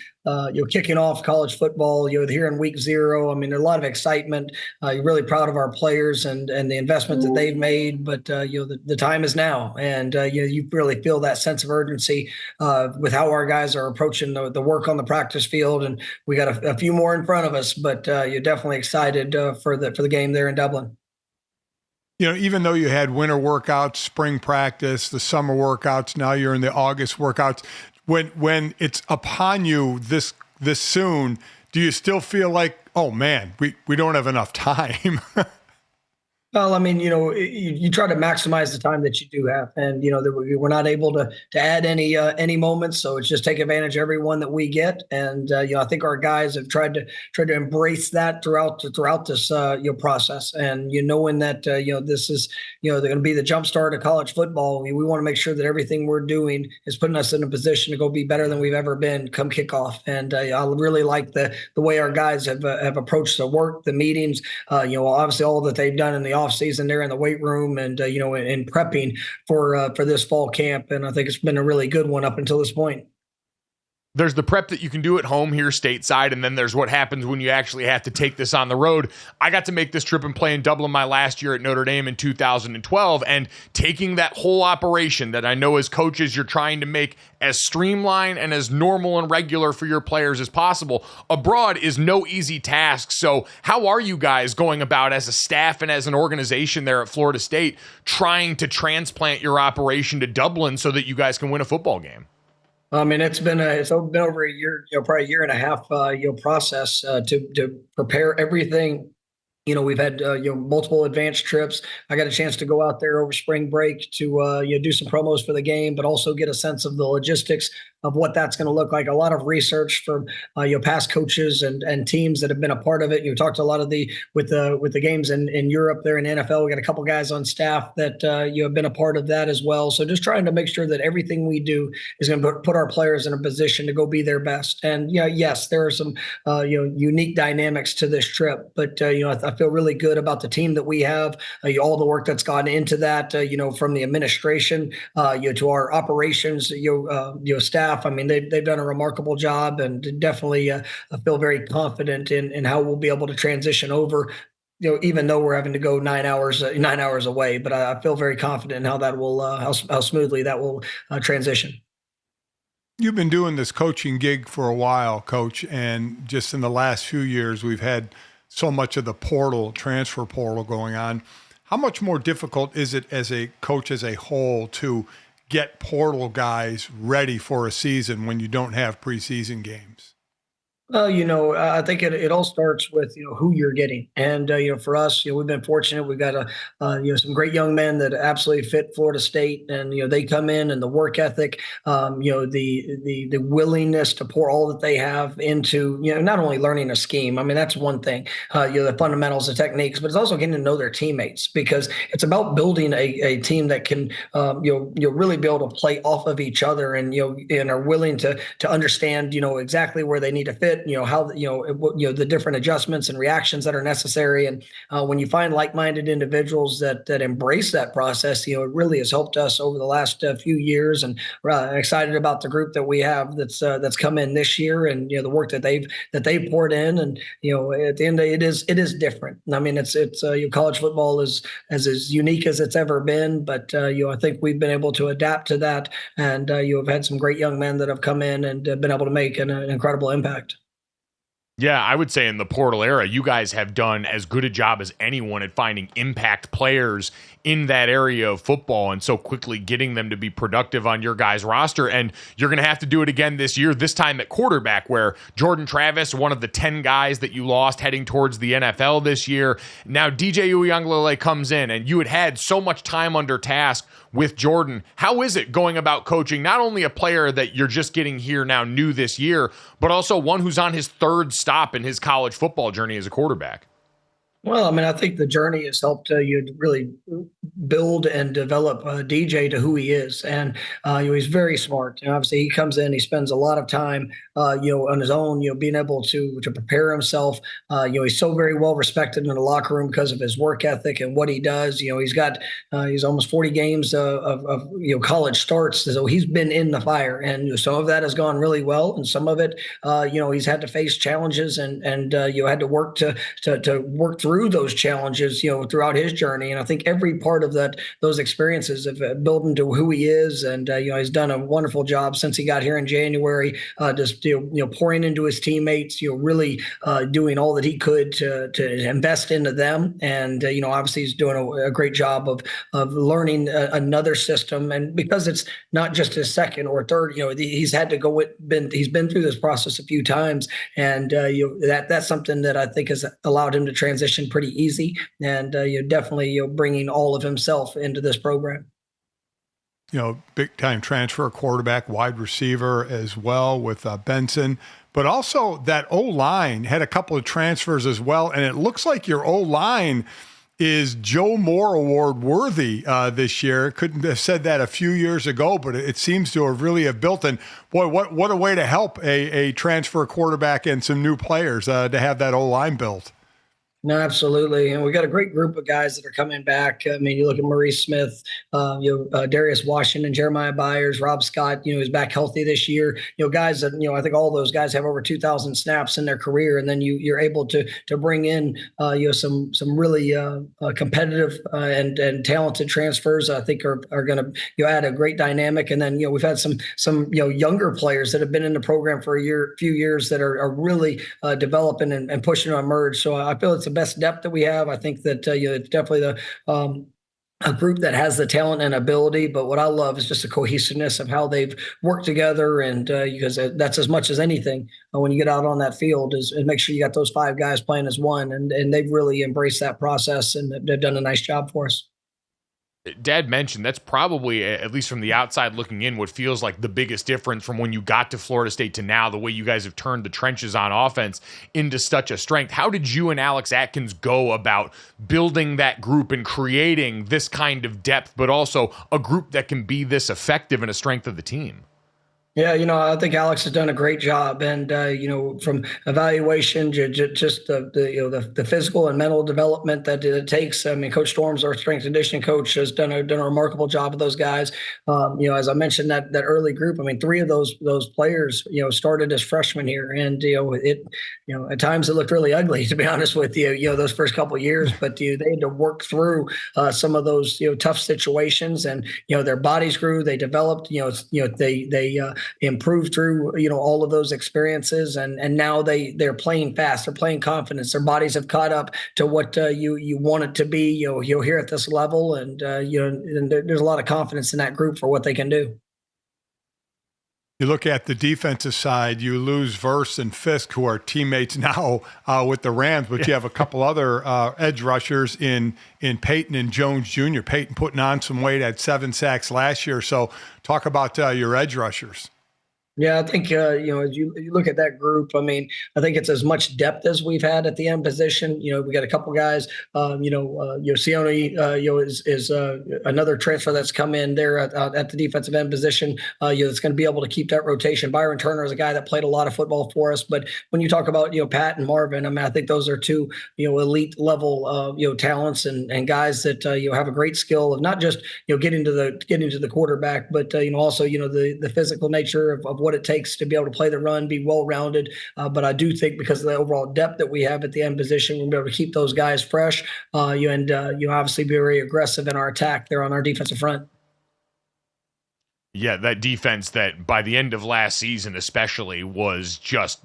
kicking off college football here in week 0. I mean, there's a lot of excitement. You're really proud of our players and the investment that they've made, but the time is now, and you really feel that sense of urgency with how our guys are approaching the work on the practice field, and we got a few more in front of us, but you're definitely excited for the game there in Dublin. Even though you had winter workouts, spring practice, the summer workouts, now you're in the August workouts. When it's upon you this soon, do you still feel like, oh man, we don't have enough time? Well, I mean, you try to maximize the time that you do have, and we're not able to add any moments, so it's just take advantage of every one that we get, and I think our guys have tried to embrace that throughout this process, and knowing that this is they're going to be the jump start of college football. We want to make sure that everything we're doing is putting us in a position to go be better than we've ever been come kickoff, and I really like the way our guys have approached the work, the meetings, obviously all that they've done in the off season there in the weight room and in prepping for this fall camp, and I think it's been a really good one up until this point. There's the prep that you can do at home here stateside, and then there's what happens when you actually have to take this on the road. I got to make this trip and play in Dublin my last year at Notre Dame in 2012, and taking that whole operation that I know as coaches you're trying to make as streamlined and as normal and regular for your players as possible abroad is no easy task. So how are you guys going about as a staff and as an organization there at Florida State trying to transplant your operation to Dublin so that you guys can win a football game? I mean, it's been over a year, probably a year and a half, process to prepare everything. We've had multiple advanced trips. I got a chance to go out there over spring break to do some promos for the game, but also get a sense of the logistics of what that's going to look like. A lot of research from past coaches and teams that have been a part of it. You talked to a lot of with the games in Europe there in NFL. We got a couple guys on staff that have been a part of that as well. So just trying to make sure that everything we do is going to put our players in a position to go be their best. And yes, there are some unique dynamics to this trip, but I feel really good about the team that we have. All the work that's gone into that. From the administration to our operations staff. I mean, they've done a remarkable job, and definitely I feel very confident in how we'll be able to transition over. Even though we're having to go 9 hours away, but I feel very confident in how that will how smoothly that will transition. You've been doing this coaching gig for a while, Coach, and just in the last few years, we've had so much of the transfer portal going on. How much more difficult is it as a coach as a whole to get portal guys ready for a season when you don't have preseason games? Well, I think it all starts with who you're getting, and for us, we've been fortunate. We've got some great young men that absolutely fit Florida State, and they come in and the work ethic, the willingness to pour all that they have into not only learning a scheme. I mean, that's one thing, the fundamentals, the techniques, but it's also getting to know their teammates, because it's about building a team that can really be able to play off of each other, and and are willing to understand exactly where they need to fit. How the different adjustments and reactions that are necessary, and when you find like-minded individuals that embrace that process, it really has helped us over the last few years. And we're excited about the group that we have that's come in this year, and the work that they've poured in. And at the end of it is different. I mean, it's college football is as unique as it's ever been, but I think we've been able to adapt to that, and you have had some great young men that have come in and been able to make an incredible impact. Yeah, I would say in the portal era, you guys have done as good a job as anyone at finding impact players in that area of football and so quickly getting them to be productive on your guys' roster. And you're going to have to do it again this year, this time at quarterback, where Jordan Travis, one of the 10 guys that you lost heading towards the NFL this year. Now DJ Uiagalelei comes in, and you had so much time under task with Jordan. How is it going about coaching not only a player that you're just getting here now new this year, but also one who's on his third stop in his college football journey as a quarterback? Well, I mean, I think the journey has helped you really build and develop DJ to who he is, and he's very smart. And obviously, he comes in, he spends a lot of time, on his own, being able to prepare himself. He's so very well respected in the locker room because of his work ethic and what he does. He's almost 40 games of college starts, so he's been in the fire, and some of that has gone really well, and some of it, he's had to face challenges and had to work to work through those challenges, throughout his journey. And I think every part of those experiences have built into who he is. And, he's done a wonderful job since he got here in January, just, pouring into his teammates, really doing all that he could to invest into them. And, obviously he's doing a great job of learning another system. And because it's not just his second or third, he's had to he's been through this process a few times. And, that's something that I think has allowed him to transition pretty easy, and definitely bringing all of himself into this program. Big time transfer quarterback, wide receiver as well with Benson, but also that O-line had a couple of transfers as well, and it looks like your O-line is Joe Moore Award worthy this year. Couldn't have said that a few years ago, but it seems to have really built. And boy, what a way to help a transfer quarterback and some new players to have that O-line built. No, absolutely. And we got a great group of guys that are coming back. I mean, you look at Maurice Smith, Darius Washington, Jeremiah Byers, Rob Scott, is back healthy this year. Guys that, I think all those guys have over 2,000 snaps in their career. And then you're able to bring in, some really competitive and talented transfers. I think are going to add a great dynamic. And then, we've had some younger players that have been in the program for a few years that are really developing and pushing to emerge. So I feel it's the best depth that we have. I think that it's definitely a group that has the talent and ability, but what I love is just the cohesiveness of how they've worked together. And because that's as much as anything when you get out on that field is make sure you got those 5 guys playing as one, and they've really embraced that process, and they've done a nice job for us. Dad mentioned that's probably, at least from the outside looking in, what feels like the biggest difference from when you got to Florida State to now, the way you guys have turned the trenches on offense into such a strength. How did you and Alex Atkins go about building that group and creating this kind of depth, but also a group that can be this effective and a strength of the team? Yeah, I think Alex has done a great job, and from evaluation, just the physical and mental development that it takes. I mean, Coach Storms, our strength and conditioning coach, has done a remarkable job with those guys. As I mentioned, that early group. I mean, 3 of those players, started as freshmen here, and at times it looked really ugly, to be honest with you. Those first couple of years, but they had to work through some of those tough situations, and their bodies grew, they developed, they improved through all of those experiences, and now they're playing fast, they're playing confidence, their bodies have caught up to what you want it to be here at this level, and and there's a lot of confidence in that group for what they can do. You look at the defensive side, you lose Verse and Fisk, who are teammates now with the Rams, but you have a couple other edge rushers in Peyton and Jones Jr. Peyton putting on some weight, had 7 sacks last year. So talk about your edge rushers. Yeah, I think, as you look at that group, I mean, I think it's as much depth as we've had at the end position. We got a couple guys, Sione, is another transfer that's come in there at the defensive end position. That's going to be able to keep that rotation. Byron Turner is a guy that played a lot of football for us. But when you talk about, Pat and Marvin, I mean, I think those are 2, elite level, talents and guys that, have a great skill of not just, getting to the quarterback, but, also, the physical nature of what it takes to be able to play the run, be well-rounded. But I do think because of the overall depth that we have at the end position, we'll be able to keep those guys fresh and obviously be very aggressive in our attack there on our defensive front. Yeah, that defense that by the end of last season especially was just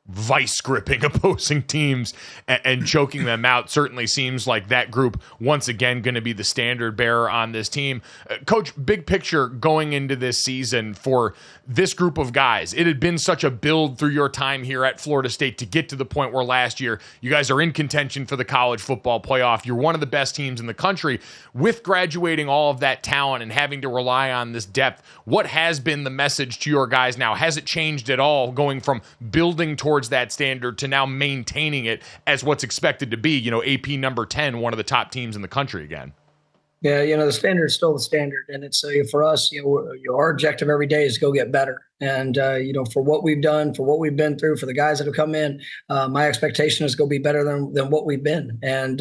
vice gripping opposing teams and choking them out. Certainly seems like that group once again going to be the standard bearer on this team. Coach, big picture going into this season for this group of guys. It had been such a build through your time here at Florida State to get to the point where last year you guys are in contention for the college football playoff. You're one of the best teams in the country. With graduating all of that talent and having to rely on this depth, what has been the message to your guys now? Has it changed at all going from building towards that standard to now maintaining it as what's expected to be, AP number 10, one of the top teams in the country again? Yeah, the standard is still the standard, and it's for us. Our objective every day is to go get better. And for what we've done, for what we've been through, for the guys that have come in, my expectation is go be better than what we've been, and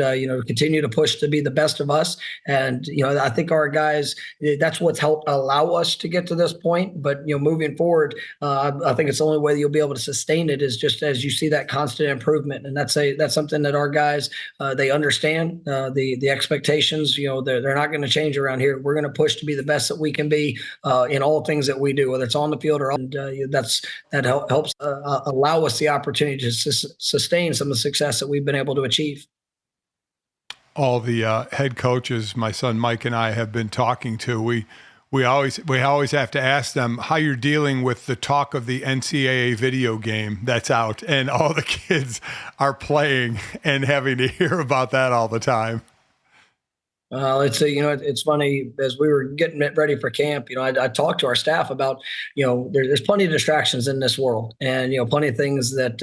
continue to push to be the best of us. And I think our guys, that's what's helped allow us to get to this point. But moving forward, I think it's the only way that you'll be able to sustain it is just as you see that constant improvement, and that's something that our guys they understand the expectations. They're not going to change around here. We're going to push to be the best that we can be in all things that we do, whether it's on the field or and that helps allow us the opportunity to sustain some of the success that we've been able to achieve. All the head coaches my son Mike and I have been talking to, we always have to ask them how you're dealing with the talk of the NCAA video game that's out, and all the kids are playing and having to hear about that all the time. It's funny, as we were getting ready for camp, I talked to our staff about, there's plenty of distractions in this world, and, plenty of things that,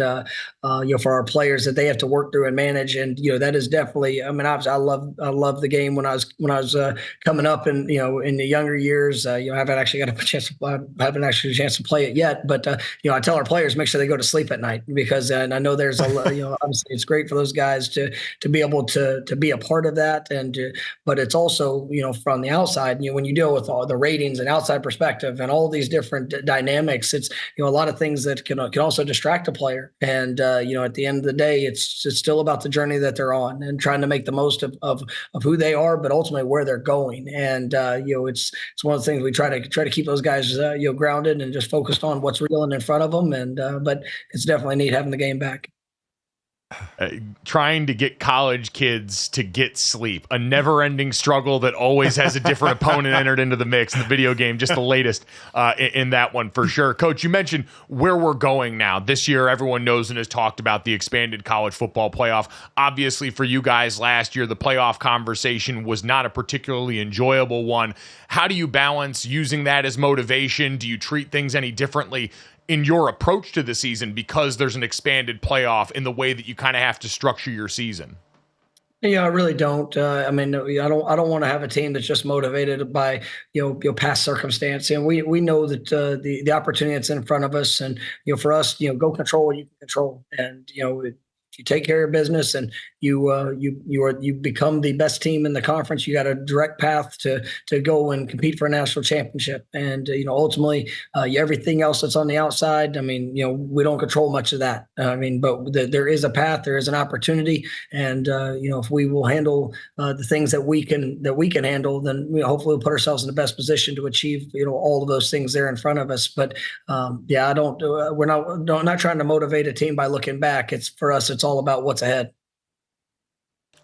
for our players that they have to work through and manage. And, that is definitely, obviously I love the game when I was coming up and, in the younger years, I haven't actually got a chance to play it yet, but, I tell our players, make sure they go to sleep at night, because and I know there's obviously it's great for those guys to be able to be a part of that. And, but it's also, from the outside, when you deal with all the ratings and outside perspective and all these different dynamics, it's, a lot of things that can also distract a player. And, at the end of the day, it's still about the journey that they're on and trying to make the most of who they are, but ultimately where they're going. And, it's one of the things we try to keep those guys, grounded and just focused on what's real and in front of them. And, but it's definitely neat having the game back. Trying to get college kids to get sleep, a never-ending struggle that always has a different opponent entered into the mix. The video game, just the latest in that one for sure. Coach, you mentioned where we're going now. This year, everyone knows and has talked about the expanded college football playoff. Obviously, for you guys last year, the playoff conversation was not a particularly enjoyable one. How do you balance using that as motivation? Do you treat things any differently in your approach to the season because there's an expanded playoff in the way that you kind of have to structure your season? Yeah, I really don't. I don't want to have a team that's just motivated by past circumstance. And we know that the opportunity that's in front of us, and for us, go control what you can control. And if you take care of business and you become the best team in the conference, you got a direct path to go and compete for a national championship. And ultimately, everything else that's on the outside, we don't control much of that. But there is a path, there is an opportunity, and if we will handle the things that we can handle, then hopefully we'll put ourselves in the best position to achieve all of those things there in front of us. But I don't. We're not trying to motivate a team by looking back. It's for us. It's all about what's ahead.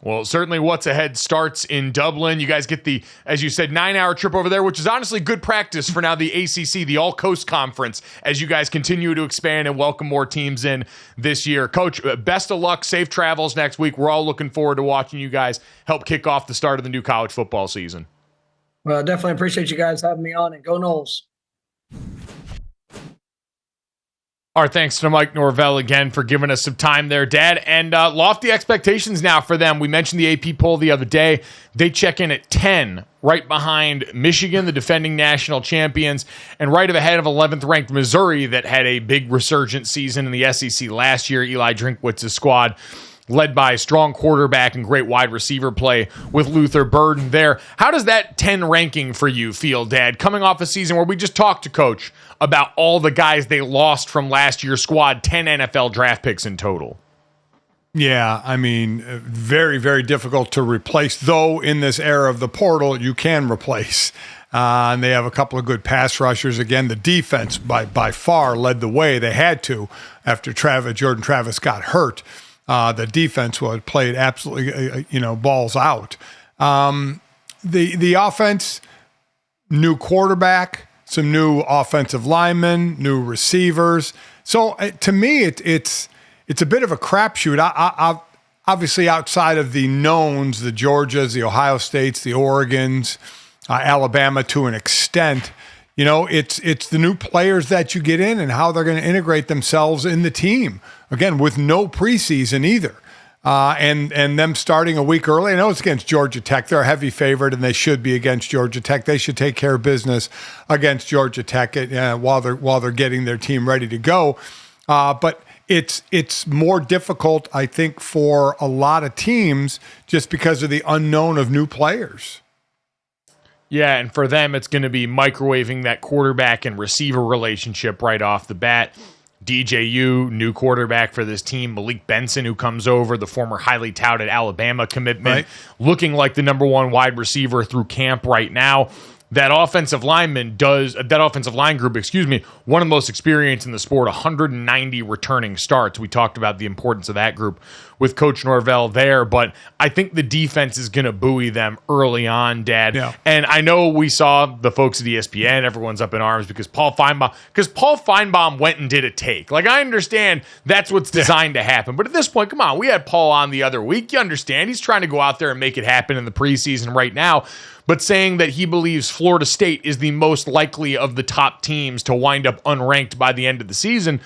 Well, certainly what's ahead starts in Dublin. You guys get the, as you said, 9-hour trip over there, which is honestly good practice for now the ACC, the All-Coast Conference, as you guys continue to expand and welcome more teams in this year. Coach, best of luck, safe travels next week. We're all looking forward to watching you guys help kick off the start of the new college football season. Well, definitely appreciate you guys having me on, and go Noles. Our thanks to Mike Norvell again for giving us some time there, Dad. And lofty expectations now for them. We mentioned the AP poll the other day. They check in at 10, right behind Michigan, the defending national champions, and right ahead of 11th-ranked Missouri that had a big resurgent season in the SEC last year. Eli Drinkwitz's squad, led by a strong quarterback and great wide receiver play with Luther Burden there. How does that 10 ranking for you feel, Dad, coming off a season where we just talked to Coach about all the guys they lost from last year's squad, 10 NFL draft picks in total? Yeah, very, very difficult to replace, though in this era of the portal, you can replace. And they have a couple of good pass rushers. Again, the defense by far led the way. They had to after Jordan Travis got hurt. The defense was played absolutely, balls out. The offense, new quarterback, some new offensive linemen, new receivers. So to me, it's a bit of a crapshoot. I obviously, outside of the knowns, the Georgias, the Ohio States, the Oregons, Alabama to an extent, it's the new players that you get in and how they're going to integrate themselves in the team. Again, with no preseason either. And them starting a week early. I know it's against Georgia Tech. They're a heavy favorite, and they should be against Georgia Tech. They should take care of business against Georgia Tech while they're getting their team ready to go. But it's more difficult, I think, for a lot of teams just because of the unknown of new players. Yeah, and for them, it's going to be microwaving that quarterback and receiver relationship right off the bat. DJU, new quarterback for this team. Malik Benson, who comes over, the former highly touted Alabama commitment, looking like the number one wide receiver through camp right now. That offensive line group, one of the most experienced in the sport, 190 returning starts. We talked about the importance of that group with Coach Norvell there, but I think the defense is going to buoy them early on, Dad. Yeah. And I know we saw the folks at ESPN, everyone's up in arms because Paul Feinbaum went and did a take. Like, I understand that's what's designed to happen, but at this point, come on, we had Paul on the other week. You understand he's trying to go out there and make it happen in the preseason right now. But saying that he believes Florida State is the most likely of the top teams to wind up unranked by the end of the season,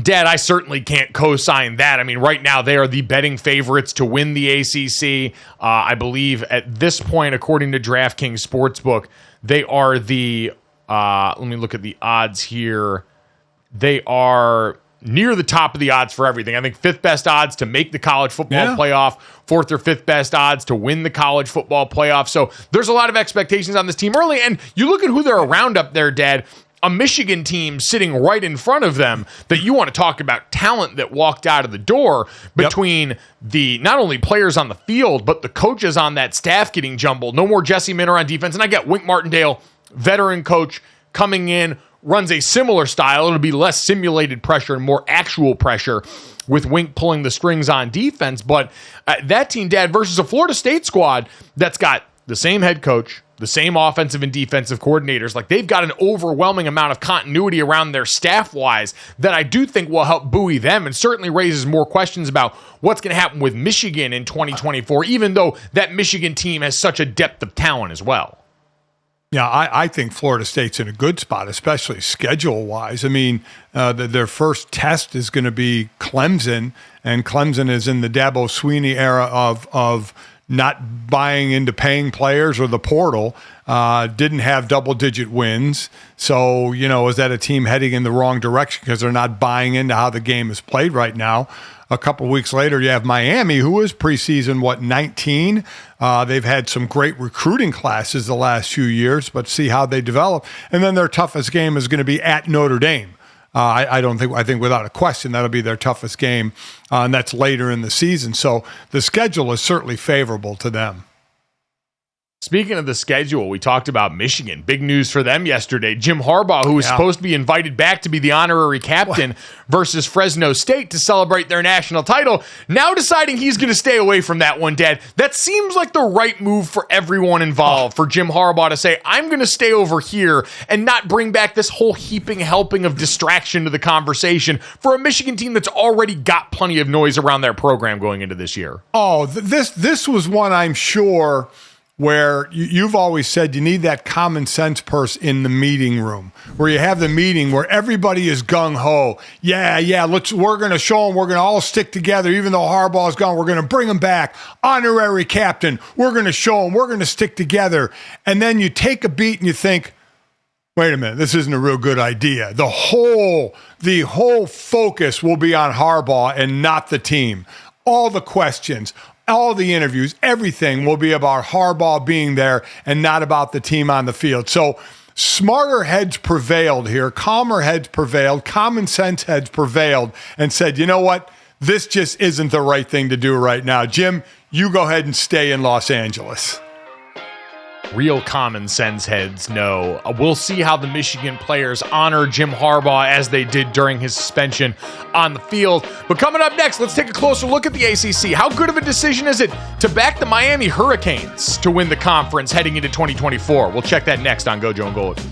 Dad, I certainly can't co-sign that. I mean, right now they are the betting favorites to win the ACC. I believe at this point, according to DraftKings Sportsbook, they are the, let me look at the odds here. They are near the top of the odds for everything. I think fifth best odds to make the college football playoff, fourth or fifth best odds to win the college football playoff. So there's a lot of expectations on this team early. And you look at who they're around up there, Dad, a Michigan team sitting right in front of them that you want to talk about talent that walked out of the door between the not only players on the field, but the coaches on that staff getting jumbled. No more Jesse Minter on defense. And I get Wink Martindale, veteran coach, coming in, runs a similar style. It'll be less simulated pressure and more actual pressure with Wink pulling the strings on defense. But that team, Dad, versus a Florida State squad that's got the same head coach, the same offensive and defensive coordinators, like they've got an overwhelming amount of continuity around their staff-wise that I do think will help buoy them and certainly raises more questions about what's going to happen with Michigan in 2024, even though that Michigan team has such a depth of talent as well. Yeah, I think Florida State's in a good spot, especially schedule-wise. I mean, their first test is going to be Clemson, and Clemson is in the Dabo Swinney era of not buying into paying players or the portal, didn't have double-digit wins. So, is that a team heading in the wrong direction because they're not buying into how the game is played right now? A couple of weeks later, you have Miami, who is preseason, 19? They've had some great recruiting classes the last few years, but see how they develop. And then their toughest game is going to be at Notre Dame. I think without a question, that'll be their toughest game, and that's later in the season. So the schedule is certainly favorable to them. Speaking of the schedule, we talked about Michigan. Big news for them yesterday. Jim Harbaugh, who was supposed to be invited back to be the honorary captain versus Fresno State to celebrate their national title, now deciding he's going to stay away from that one, Dad. That seems like the right move for everyone involved, for Jim Harbaugh to say, I'm going to stay over here and not bring back this whole heaping helping of distraction to the conversation for a Michigan team that's already got plenty of noise around their program going into this year. Oh, this was one I'm sure where you've always said you need that common sense person in the meeting room, where you have the meeting where everybody is gung-ho. We're going to show them we're going to all stick together. Even though Harbaugh's gone, we're going to bring him back. Honorary captain. We're going to show him we're going to stick together. And then you take a beat and you think, wait a minute, this isn't a real good idea. The whole focus will be on Harbaugh and not the team. All the questions, all the interviews, everything will be about Harbaugh being there and not about the team on the field. So smarter heads prevailed here. Calmer heads prevailed. Common sense heads prevailed and said, you know what? This just isn't the right thing to do right now. Jim, you go ahead and stay in Los Angeles. real common sense heads know. We'll see how the Michigan players honor Jim Harbaugh as they did during his suspension on the field. But coming up next, let's take a closer look at the ACC. How good of a decision is it to back the Miami Hurricanes to win the conference heading into 2024? We'll check that next on Gojo and Golic.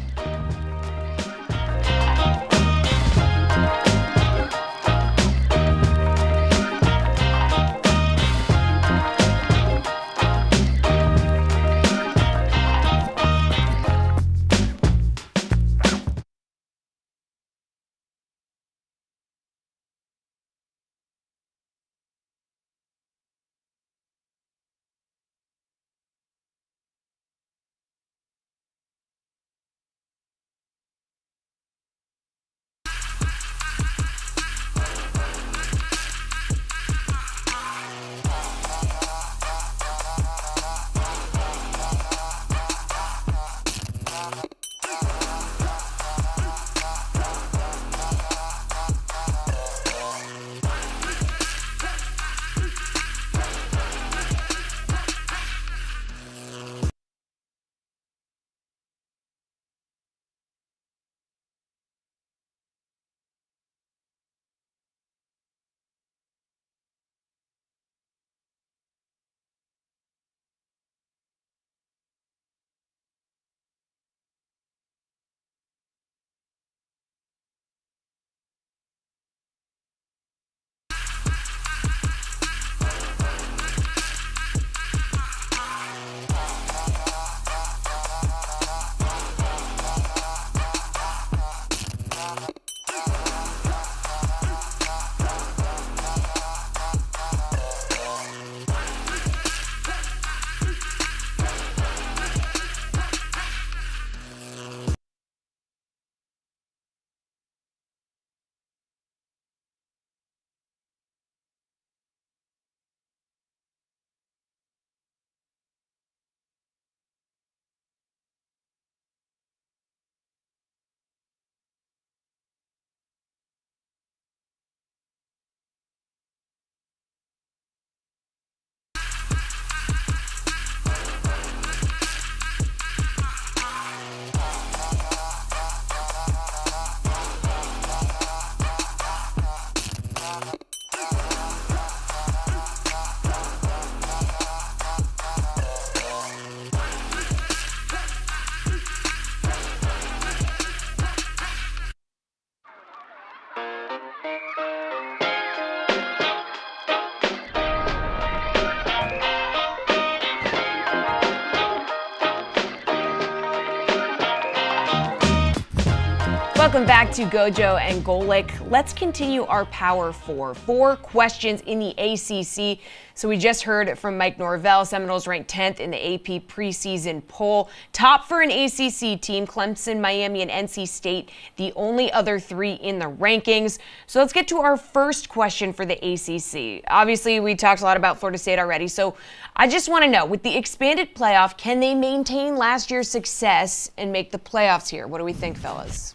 Welcome back to Gojo and Golic. Let's continue our Power Four. 4 questions in the ACC. So we just heard from Mike Norvell. Seminoles ranked 10th in the AP preseason poll. Top for an ACC team, Clemson, Miami, and NC State, the only other 3 in the rankings. So let's get to our first question for the ACC. Obviously, we talked a lot about Florida State already. So I just want to know, with the expanded playoff, can they maintain last year's success and make the playoffs here? What do we think, fellas?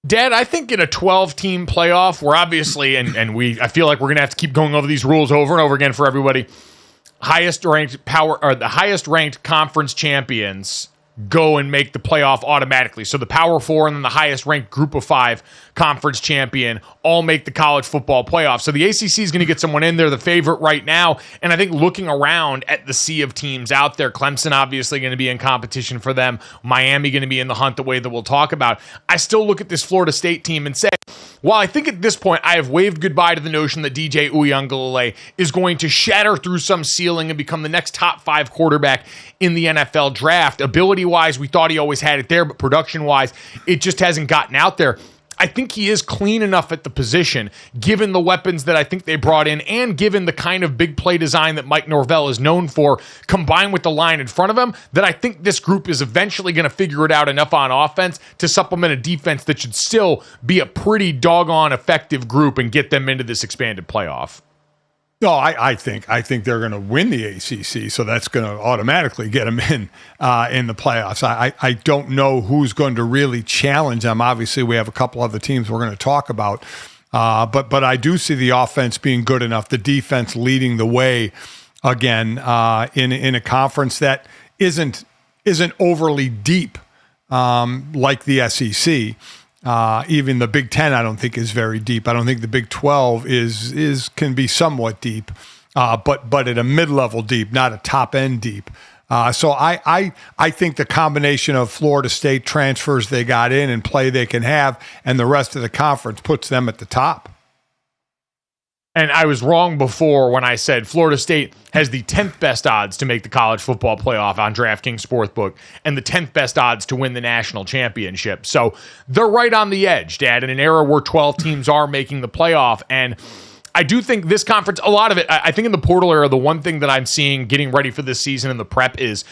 Dad, I think in a 12-team playoff, we're obviously, I feel like we're going to have to keep going over these rules over and over again for everybody. The highest ranked conference champions go and make the playoff automatically. So the Power Four and then the highest ranked Group of 5 conference champion all make the college football playoff. So the ACC is going to get someone in there, the favorite right now. And I think looking around at the sea of teams out there, Clemson obviously going to be in competition for them. Miami going to be in the hunt the way that we'll talk about. I still look at this Florida State team and say, while I think at this point I have waved goodbye to the notion that DJ Uiagalelei is going to shatter through some ceiling and become the next top 5 quarterback in the NFL draft, ability-wise, we thought he always had it there, but production-wise, it just hasn't gotten out there. I think he is clean enough at the position, given the weapons that I think they brought in and given the kind of big play design that Mike Norvell is known for, combined with the line in front of him, that I think this group is eventually going to figure it out enough on offense to supplement a defense that should still be a pretty doggone effective group and get them into this expanded playoff. No, I think they're going to win the ACC, so that's going to automatically get them in the playoffs. I don't know who's going to really challenge them. Obviously, we have a couple other teams we're going to talk about, but I do see the offense being good enough, the defense leading the way again in a conference that isn't overly deep like the SEC. Even the Big Ten, I don't think is very deep. I don't think the Big 12 can be somewhat deep, but at a mid-level deep, not a top-end deep. So I think the combination of Florida State transfers they got in and play they can have, and the rest of the conference puts them at the top. And I was wrong before when I said Florida State has the 10th best odds to make the college football playoff on DraftKings Sportsbook and the 10th best odds to win the national championship. So they're right on the edge, Dad, in an era where 12 teams are making the playoff. And I do think this conference, a lot of it, I think in the portal era, the one thing that I'm seeing getting ready for this season in the prep is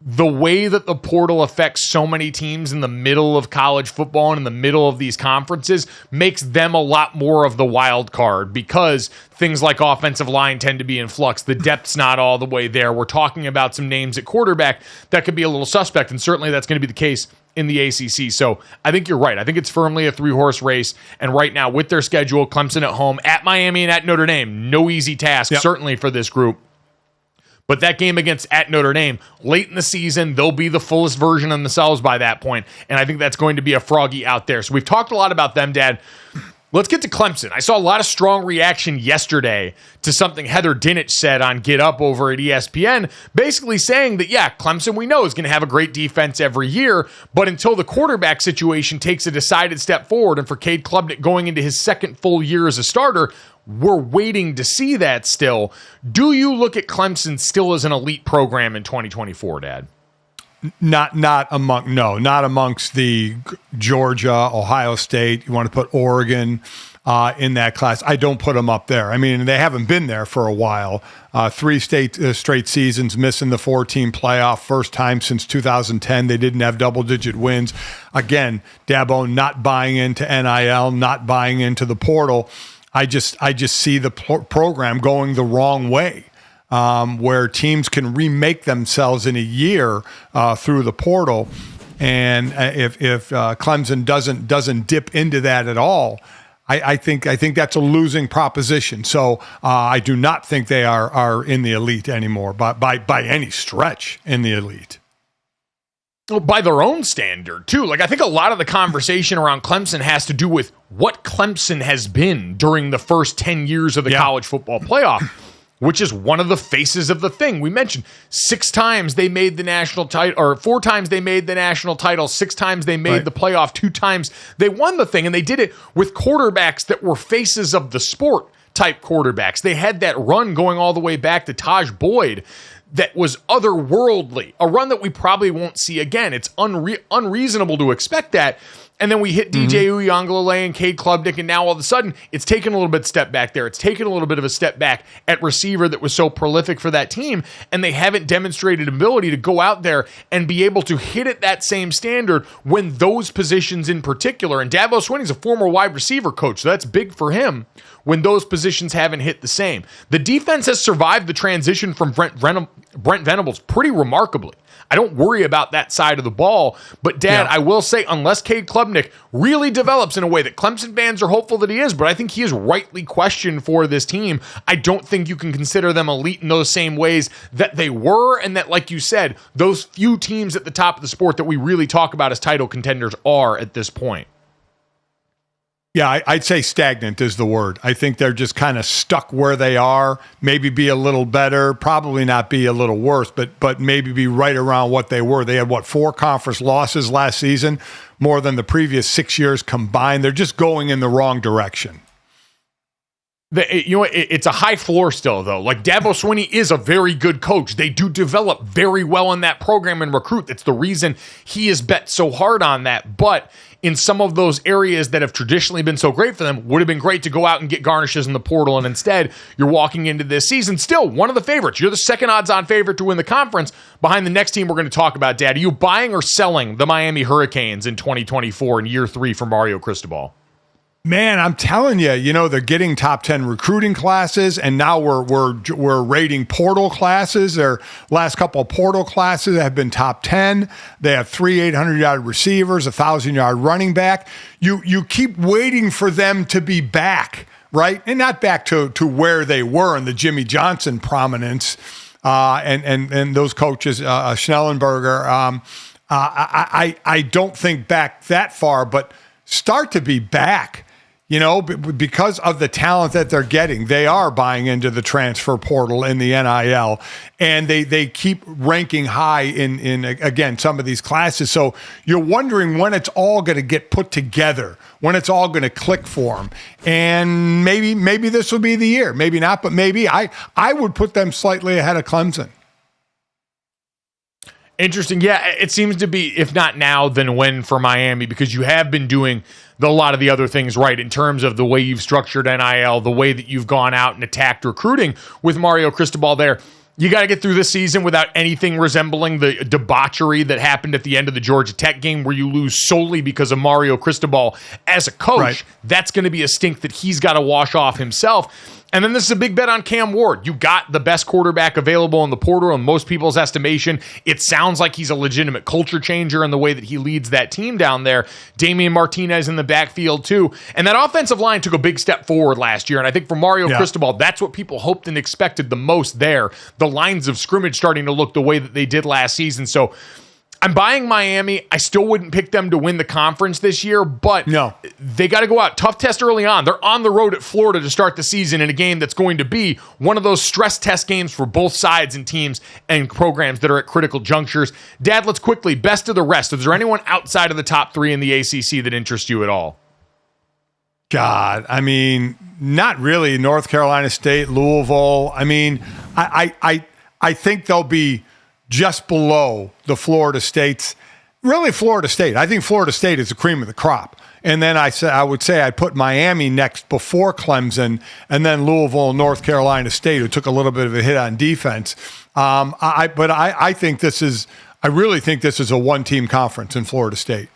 the way that the portal affects so many teams in the middle of college football and in the middle of these conferences makes them a lot more of the wild card because things like offensive line tend to be in flux. The depth's not all the way there. We're talking about some names at quarterback that could be a little suspect, and certainly that's going to be the case in the ACC. So I think you're right. I think it's firmly a 3-horse race. And right now with their schedule, Clemson at home, at Miami and at Notre Dame, no easy task, certainly for this group. But that game against at Notre Dame, late in the season, they'll be the fullest version of themselves by that point. And I think that's going to be a froggy out there. So we've talked a lot about them, Dad. Let's get to Clemson. I saw a lot of strong reaction yesterday to something Heather Dinich said on Get Up over at ESPN, basically saying that, yeah, Clemson we know is going to have a great defense every year, but until the quarterback situation takes a decided step forward, and for Cade Klubnik going into his second full year as a starter, we're waiting to see that still. Do you look at Clemson still as an elite program in 2024, Dad? Not amongst the Georgia, Ohio State. You want to put Oregon in that class. I don't put them up there. I mean, they haven't been there for a while. 3 straight seasons missing the 4-team playoff. First time since 2010 they didn't have double-digit wins. Again, Dabo not buying into NIL, not buying into the portal. I just see the program going the wrong way. Where teams can remake themselves in a year through the portal, and if Clemson doesn't dip into that at all, I think that's a losing proposition. So I do not think they are in the elite anymore, by any stretch in the elite. Well, by their own standard, too. Like, I think a lot of the conversation around Clemson has to do with what Clemson has been during the first 10 years of the college football playoff. Which is one of the faces of the thing. We mentioned 6 times they made the national title, or 4 times they made the national title, 6 times they made the playoff, 2 times they won the thing, and they did it with quarterbacks that were faces of the sport type quarterbacks. They had that run going all the way back to Taj Boyd that was otherworldly, a run that we probably won't see again. It's unreasonable to expect that. And then we hit DJ Uiagalelei and Cade Klubnik, and now all of a sudden, it's taken a little bit of step back there. It's taken a little bit of a step back at receiver that was so prolific for that team, and they haven't demonstrated ability to go out there and be able to hit at that same standard when those positions in particular, and Dabo Swinney's a former wide receiver coach, so that's big for him, when those positions haven't hit the same. The defense has survived the transition from Brent Venables pretty remarkably. I don't worry about that side of the ball. But, Dad, I will say, unless Cade Klubnik really develops in a way that Clemson fans are hopeful that he is, but I think he is rightly questioned for this team, I don't think you can consider them elite in those same ways that they were, and that, like you said, those few teams at the top of the sport that we really talk about as title contenders are at this point. Yeah, I'd say stagnant is the word. I think they're just kind of stuck where they are, maybe be a little better, probably not be a little worse, but maybe be right around what they were. They had, 4 conference losses last season, more than the previous 6 years combined. They're just going in the wrong direction. It's a high floor still, though. Like, Dabo Swinney is a very good coach. They do develop very well in that program and recruit. That's the reason he has bet so hard on that. But in some of those areas that have traditionally been so great for them, would have been great to go out and get garnishes in the portal. And instead, you're walking into this season still one of the favorites. You're the second odds-on favorite to win the conference behind the next team we're going to talk about, Dad. Are you buying or selling the Miami Hurricanes in 2024 in year 3 for Mario Cristobal? Man, I'm telling you, they're getting top 10 recruiting classes, and now we're rating portal classes. Their last couple of portal classes have been top 10. They have 3 800-yard receivers, a 1,000-yard running back. You keep waiting for them to be back, right? And not back to where they were in the Jimmy Johnson prominence and those coaches, Schnellenberger. I don't think back that far, but start to be back. Because of the talent that they're getting, they are buying into the transfer portal in the NIL, and they keep ranking high in again, some of these classes. So you're wondering when it's all going to get put together, when it's all going to click for them. And maybe this will be the year, maybe not, but maybe I would put them slightly ahead of Clemson. Interesting. Yeah, it seems to be, if not now, then when for Miami, because you have been doing a lot of the other things right in terms of the way you've structured NIL, the way that you've gone out and attacked recruiting with Mario Cristobal there. You got to get through this season without anything resembling the debauchery that happened at the end of the Georgia Tech game where you lose solely because of Mario Cristobal as a coach. Right. That's going to be a stink that he's got to wash off himself. And then this is a big bet on Cam Ward. You got the best quarterback available in the portal in most people's estimation. It sounds like he's a legitimate culture changer in the way that he leads that team down there. Damian Martinez in the backfield too. And that offensive line took a big step forward last year. And I think for Mario Cristobal, that's what people hoped and expected the most there. The lines of scrimmage starting to look the way that they did last season. So I'm buying Miami. I still wouldn't pick them to win the conference this year, but they got to go out. Tough test early on. They're on the road at Florida to start the season in a game that's going to be one of those stress test games for both sides and teams and programs that are at critical junctures. Dad, let's quickly, best of the rest. Is there anyone outside of the top three in the ACC that interests you at all? God, I mean, not really. North Carolina State, Louisville. I mean, I think they'll be just below the Florida States. Really, Florida State. I think Florida State is the cream of the crop. And then I would say I'd put Miami next before Clemson, and then Louisville and North Carolina State, who took a little bit of a hit on defense. I really think this is a one-team conference in Florida State.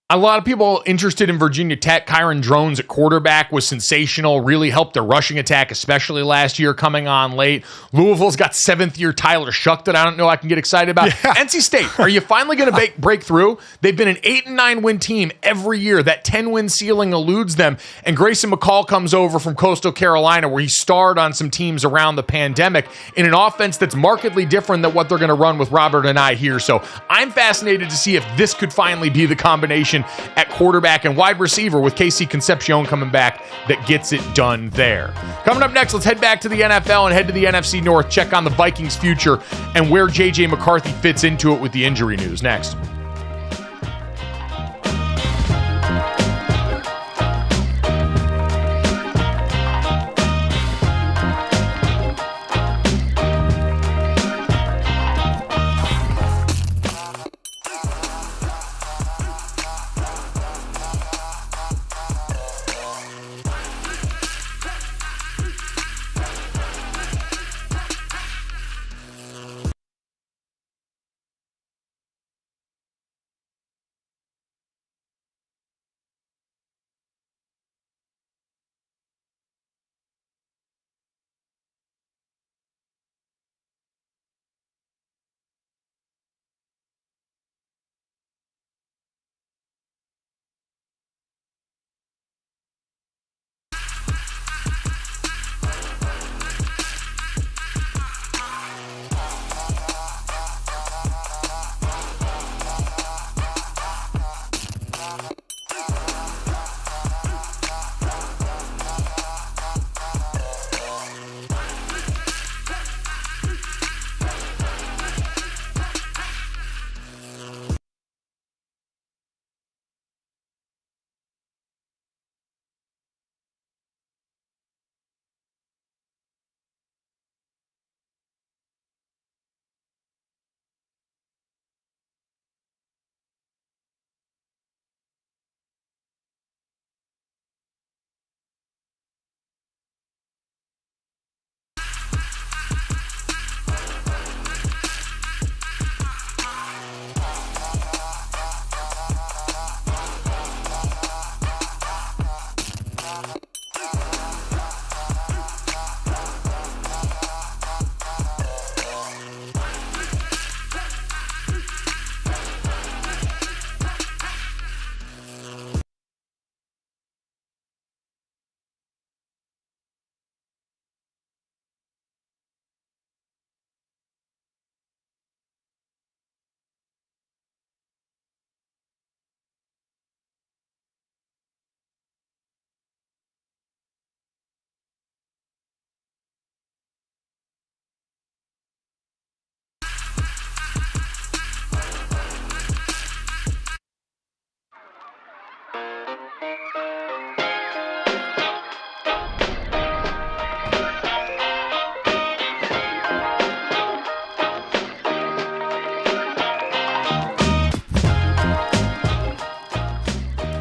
A lot of people interested in Virginia Tech. Kyron Drones at quarterback was sensational, really helped their rushing attack, especially last year coming on late. Louisville's got seventh-year Tyler Shuck that I don't know I can get excited about. Yeah. NC State, are you finally going to break through? They've been an 8-9 win team every year. That 10-win ceiling eludes them. And Grayson McCall comes over from Coastal Carolina, where he starred on some teams around the pandemic in an offense that's markedly different than what they're going to run with Robert and I here. So I'm fascinated to see if this could finally be the combination at quarterback and wide receiver with KC Concepcion coming back that gets it done there. Coming up next, let's head back to the NFL and head to the NFC North, check on the Vikings' future and where J.J. McCarthy fits into it with the injury news next.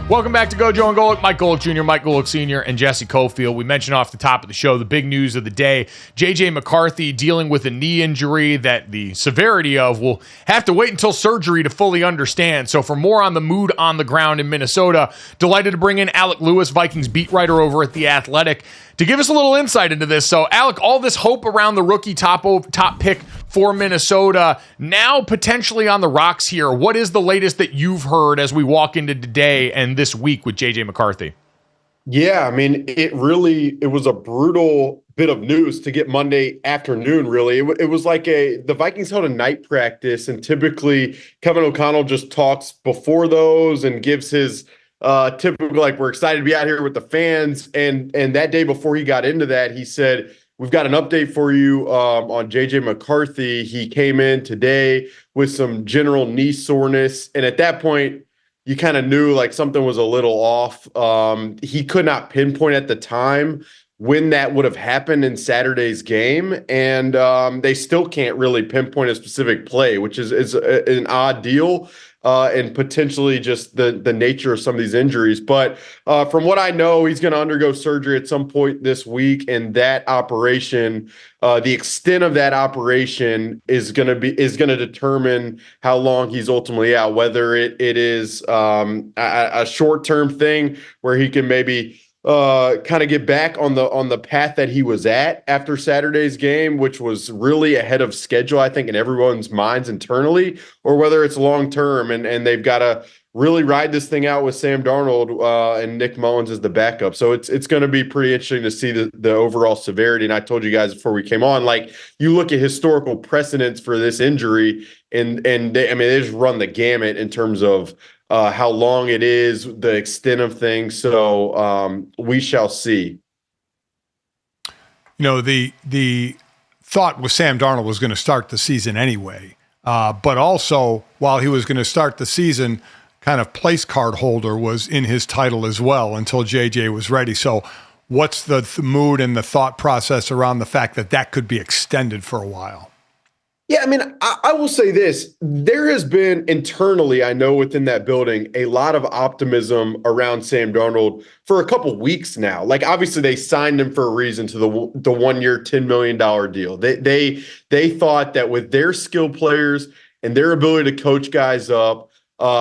Welcome back to Gojo and Golic. Mike Golic Jr., Mike Golic Sr., and Jesse Cofield. We mentioned off the top of the show the big news of the day. J.J. McCarthy dealing with a knee injury that the severity of will have to wait until surgery to fully understand. So for more on the mood on the ground in Minnesota, delighted to bring in Alec Lewis, Vikings beat writer over at The Athletic, to give us a little insight into this. So, Alec, all this hope around the rookie top pick for Minnesota, now potentially on the rocks here. What is the latest that you've heard as we walk into today and this week with J.J. McCarthy? Yeah, I mean, it was a brutal bit of news to get Monday afternoon, really. It was like the Vikings held a night practice, and typically Kevin O'Connell just talks before those and gives his typical, like, we're excited to be out here with the fans. And that day before he got into that, he said, we've got an update for you on J.J. McCarthy. He came in today with some general knee soreness. And at that point, you kind of knew like something was a little off. He could not pinpoint at the time when that would have happened in Saturday's game. And they still can't really pinpoint a specific play, which is an odd deal. And potentially just the nature of some of these injuries. But from what I know, he's going to undergo surgery at some point this week. And that operation, the extent of that operation is going to determine how long he's ultimately out, whether it is a short-term thing where he can maybe kind of get back on the path that he was at after Saturday's game, which was really ahead of schedule, I think, in everyone's minds internally, or whether it's long term and they've got to really ride this thing out with Sam Darnold and Nick Mullins as the backup. So it's going to be pretty interesting to see the overall severity. And I told you guys before we came on, like, you look at historical precedents for this injury, and they just run the gamut in terms of how long it is, the extent of things. So we shall see. You know, the thought was Sam Darnold was going to start the season anyway. But also, while he was going to start the season, kind of place card holder was in his title as well until JJ was ready. So what's the mood and the thought process around the fact that could be extended for a while? Yeah, I mean, I will say this. There has been internally, I know within that building, a lot of optimism around Sam Darnold for a couple weeks now. Like, obviously, they signed him for a reason to the 1 year, $10 million deal. They thought that with their skill players and their ability to coach guys up,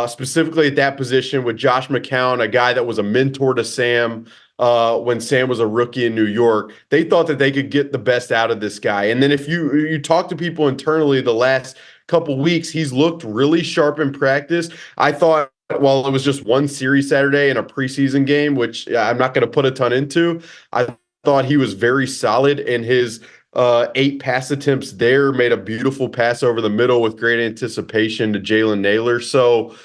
specifically at that position with Josh McCown, a guy that was a mentor to Sam when Sam was a rookie in New York, they thought that they could get the best out of this guy. And then if you talk to people internally the last couple weeks, he's looked really sharp in practice. I thought, while it was just one series Saturday in a preseason game, which I'm not going to put a ton into, I thought he was very solid in his 8 pass attempts there, made a beautiful pass over the middle with great anticipation to Jalen Naylor. So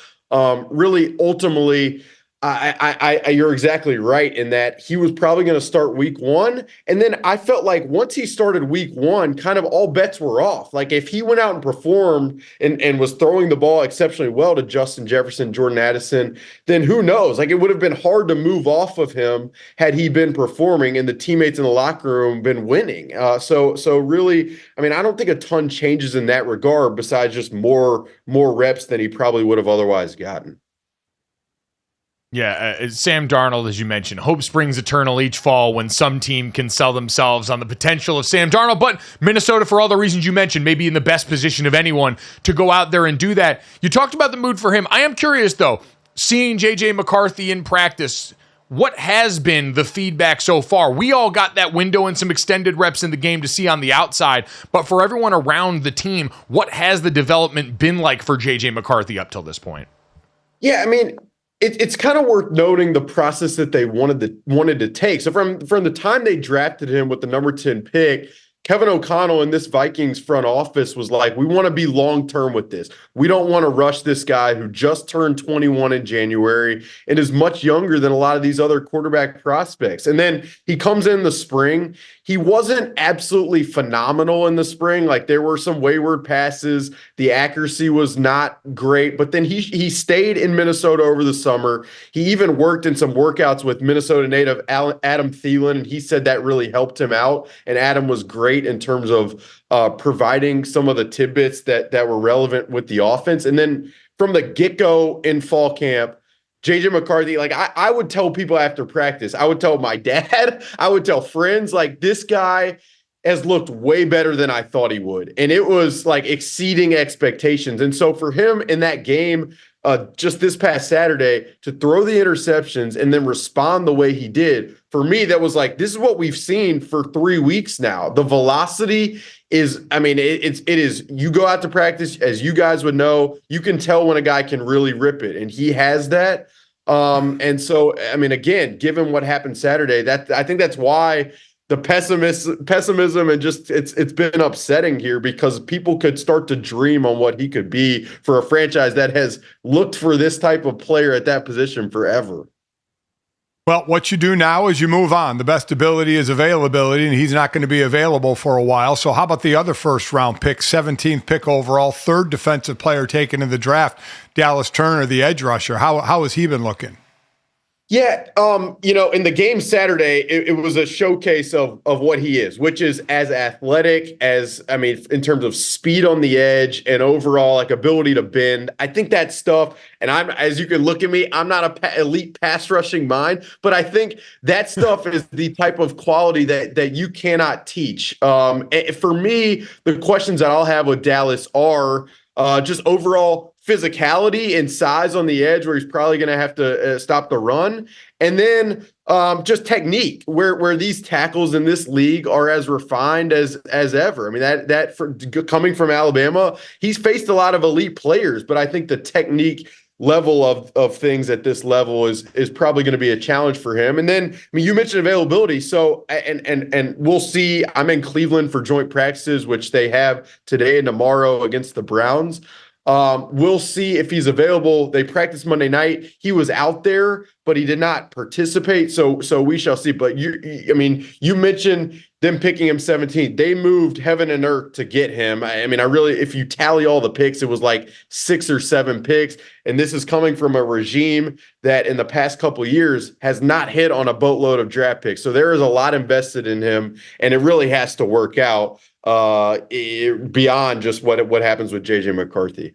really, ultimately, you're exactly right in that he was probably going to start week 1. And then I felt like once he started week 1, kind of all bets were off. Like, if he went out and performed and was throwing the ball exceptionally well to Justin Jefferson, Jordan Addison, then who knows? Like, it would have been hard to move off of him had he been performing and the teammates in the locker room been winning. So really, I mean, I don't think a ton changes in that regard besides just more reps than he probably would have otherwise gotten. Yeah, Sam Darnold, as you mentioned, hope springs eternal each fall when some team can sell themselves on the potential of Sam Darnold. But Minnesota, for all the reasons you mentioned, may be in the best position of anyone to go out there and do that. You talked about the mood for him. I am curious, though, seeing J.J. McCarthy in practice, what has been the feedback so far? We all got that window and some extended reps in the game to see on the outside. But for everyone around the team, what has the development been like for J.J. McCarthy up till this point? Yeah, I mean, it's kind of worth noting the process that they wanted to take. So from the time they drafted him with the number 10 pick, Kevin O'Connell and this Vikings front office was like, we want to be long-term with this. We don't want to rush this guy who just turned 21 in January and is much younger than a lot of these other quarterback prospects. And then he comes in the spring. He wasn't absolutely phenomenal in the spring. Like, there were some wayward passes. The accuracy was not great, but then he stayed in Minnesota over the summer. He even worked in some workouts with Minnesota native Adam Thielen, and he said that really helped him out. And Adam was great in terms of providing some of the tidbits that were relevant with the offense. And then from the get-go in fall camp, JJ McCarthy, like I would tell people after practice, I would tell my dad, I would tell friends, like this guy has looked way better than I thought he would. And it was like exceeding expectations. And so for him in that game, just this past Saturday, to throw the interceptions and then respond the way he did, for me, that was like, this is what we've seen for 3 weeks now. The velocity is, I mean, it is, you go out to practice, as you guys would know, you can tell when a guy can really rip it. And he has that. And so, I mean, again, given what happened Saturday, I think that's why the pessimism and just it's been upsetting here, because people could start to dream on what he could be for a franchise that has looked for this type of player at that position forever. Well, what you do now is you move on. The best ability is availability, and he's not going to be available for a while. So how about the other first-round pick, 17th pick overall, third defensive player taken in the draft, Dallas Turner, the edge rusher? How has he been looking? Yeah, in the game Saturday, it was a showcase of what he is, which is as athletic as, I mean, in terms of speed on the edge and overall like ability to bend. I think that stuff, and as you can look at me, I'm not a elite pass rushing mind, but I think that stuff is the type of quality that you cannot teach. For me, the questions that I'll have with Dallas are just overall physicality and size on the edge, where he's probably going to have to stop the run. And then just technique, where these tackles in this league are as refined as ever. I mean, that for coming from Alabama, he's faced a lot of elite players, but I think the technique level of things at this level is probably going to be a challenge for him. And then, I mean, you mentioned availability. So, and we'll see. I'm in Cleveland for joint practices, which they have today and tomorrow against the Browns. We'll see if he's available. They practiced Monday night. He was out there, but he did not participate. So we shall see. But you mentioned them picking him 17th. They moved heaven and earth to get him. I mean, if you tally all the picks, it was like 6 or 7 picks. And this is coming from a regime that in the past couple of years has not hit on a boatload of draft picks. So there is a lot invested in him, and it really has to work out beyond just what happens with JJ McCarthy.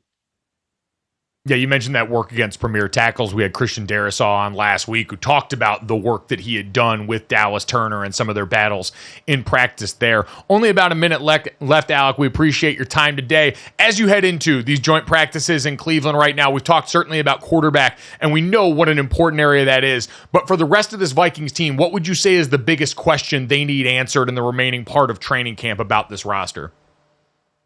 Yeah, you mentioned that work against premier tackles. We had Christian Darrisaw on last week who talked about the work that he had done with Dallas Turner and some of their battles in practice there. Only about a minute left, Alec. We appreciate your time today. As you head into these joint practices in Cleveland right now, we've talked certainly about quarterback, and we know what an important area that is. But for the rest of this Vikings team, what would you say is the biggest question they need answered in the remaining part of training camp about this roster?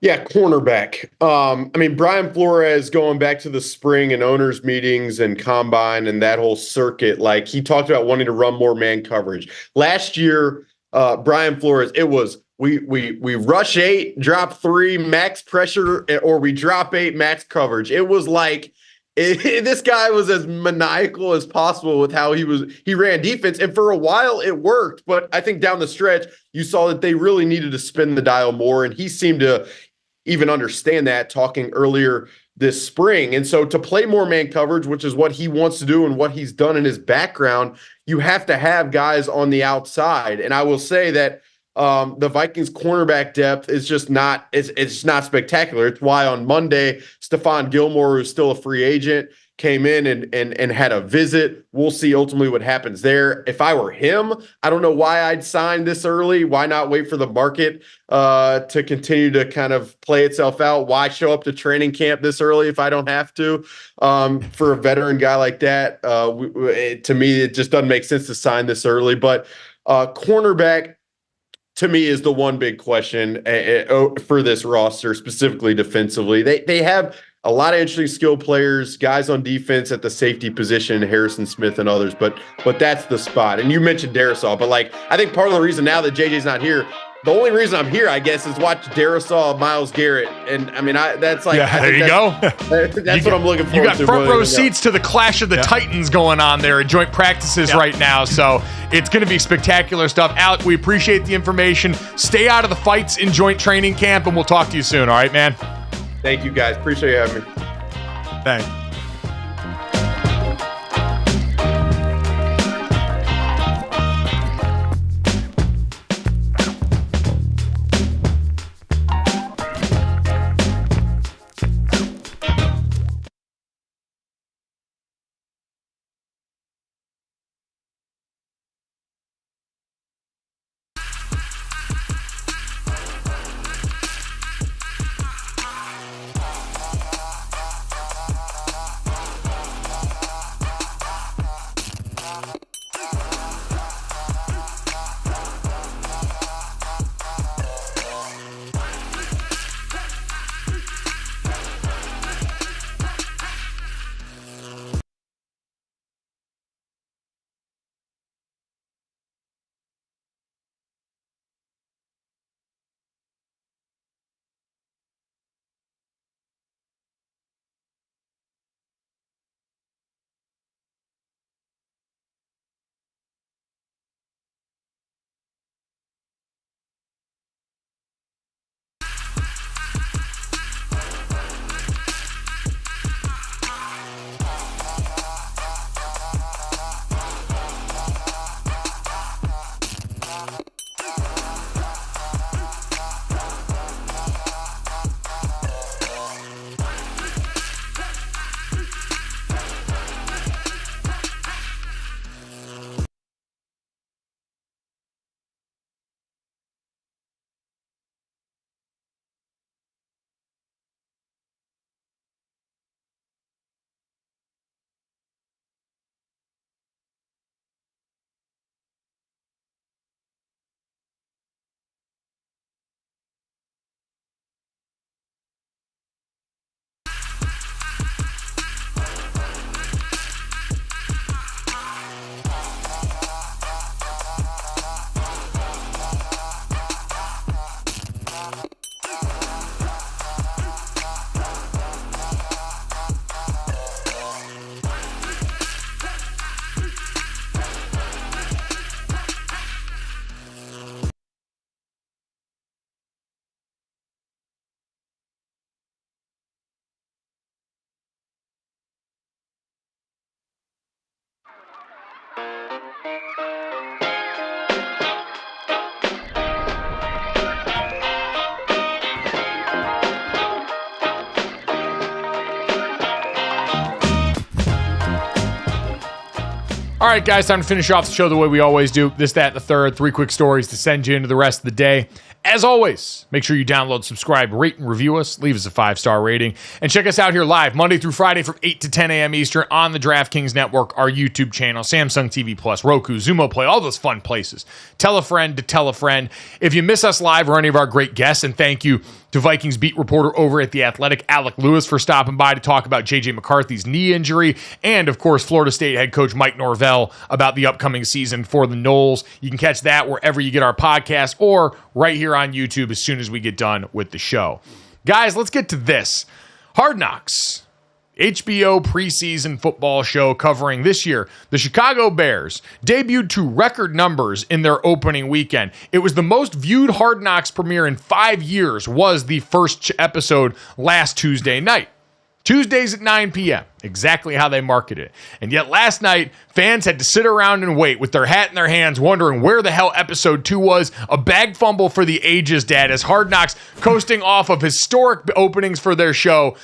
Yeah, cornerback. I mean, Brian Flores going back to the spring and owners meetings and combine and that whole circuit, like he talked about wanting to run more man coverage. Last year, Brian Flores, it was we rush 8, drop 3, max pressure, or we drop 8, max coverage. It was like this guy was as maniacal as possible with how he ran defense. And for a while it worked, but I think down the stretch, you saw that they really needed to spin the dial more. And he seemed to even understand that talking earlier this spring. And so to play more man coverage, which is what he wants to do and what he's done in his background, you have to have guys on the outside. And I will say that the Vikings cornerback depth is just not, it's not spectacular. It's why on Monday, Stephon Gilmore, who's still a free agent, came in and had a visit. We'll see ultimately what happens there. If I were him, I don't know why I'd sign this early. Why not wait for the market to continue to kind of play itself out? Why show up to training camp this early if I don't have to? For a veteran guy like that, to me, it just doesn't make sense to sign this early. But cornerback, to me, is the one big question for this roster, specifically defensively. They have a lot of interesting skill players, guys on defense at the safety position, Harrison Smith and others, but that's the spot. And you mentioned Darrisaw, but like I think part of the reason now that JJ's not here, the only reason I'm here, I guess, is watch Darrisaw, Myles Garrett, and I mean, that's like, yeah, there you go. That's what I'm looking for. You got front row seats to the clash of the Titans going on there at joint practices right now, so it's going to be spectacular stuff. Alec, we appreciate the information. Stay out of the fights in joint training camp, and we'll talk to you soon. All right, man. Thank you, guys. Appreciate you having me. Thanks. All right, guys, time to finish off the show the way we always do. This, that, and the third. 3 quick stories to send you into the rest of the day. As always, make sure you download, subscribe, rate, and review us. Leave us a 5-star rating. And check us out here live Monday through Friday from 8 to 10 a.m. Eastern on the DraftKings Network, our YouTube channel, Samsung TV Plus, Roku, Xumo Play, all those fun places. Tell a friend to tell a friend. If you miss us live or any of our great guests, and thank you to Vikings beat reporter over at The Athletic, Alec Lewis, for stopping by to talk about J.J. McCarthy's knee injury, and, of course, Florida State head coach Mike Norvell about the upcoming season for the Noles. You can catch that wherever you get our podcast or right here on YouTube as soon as we get done with the show. Guys, let's get to this. Hard Knocks, HBO preseason football show covering this year. The Chicago Bears debuted to record numbers in their opening weekend. It was the most viewed Hard Knocks premiere in 5 years, was the first episode last Tuesday night. Tuesdays at 9 p.m., exactly how they marketed it. And yet last night, fans had to sit around and wait with their hat in their hands, wondering where the hell episode 2 was. A bag fumble for the ages, Dad, as Hard Knocks, coasting off of historic openings for their show,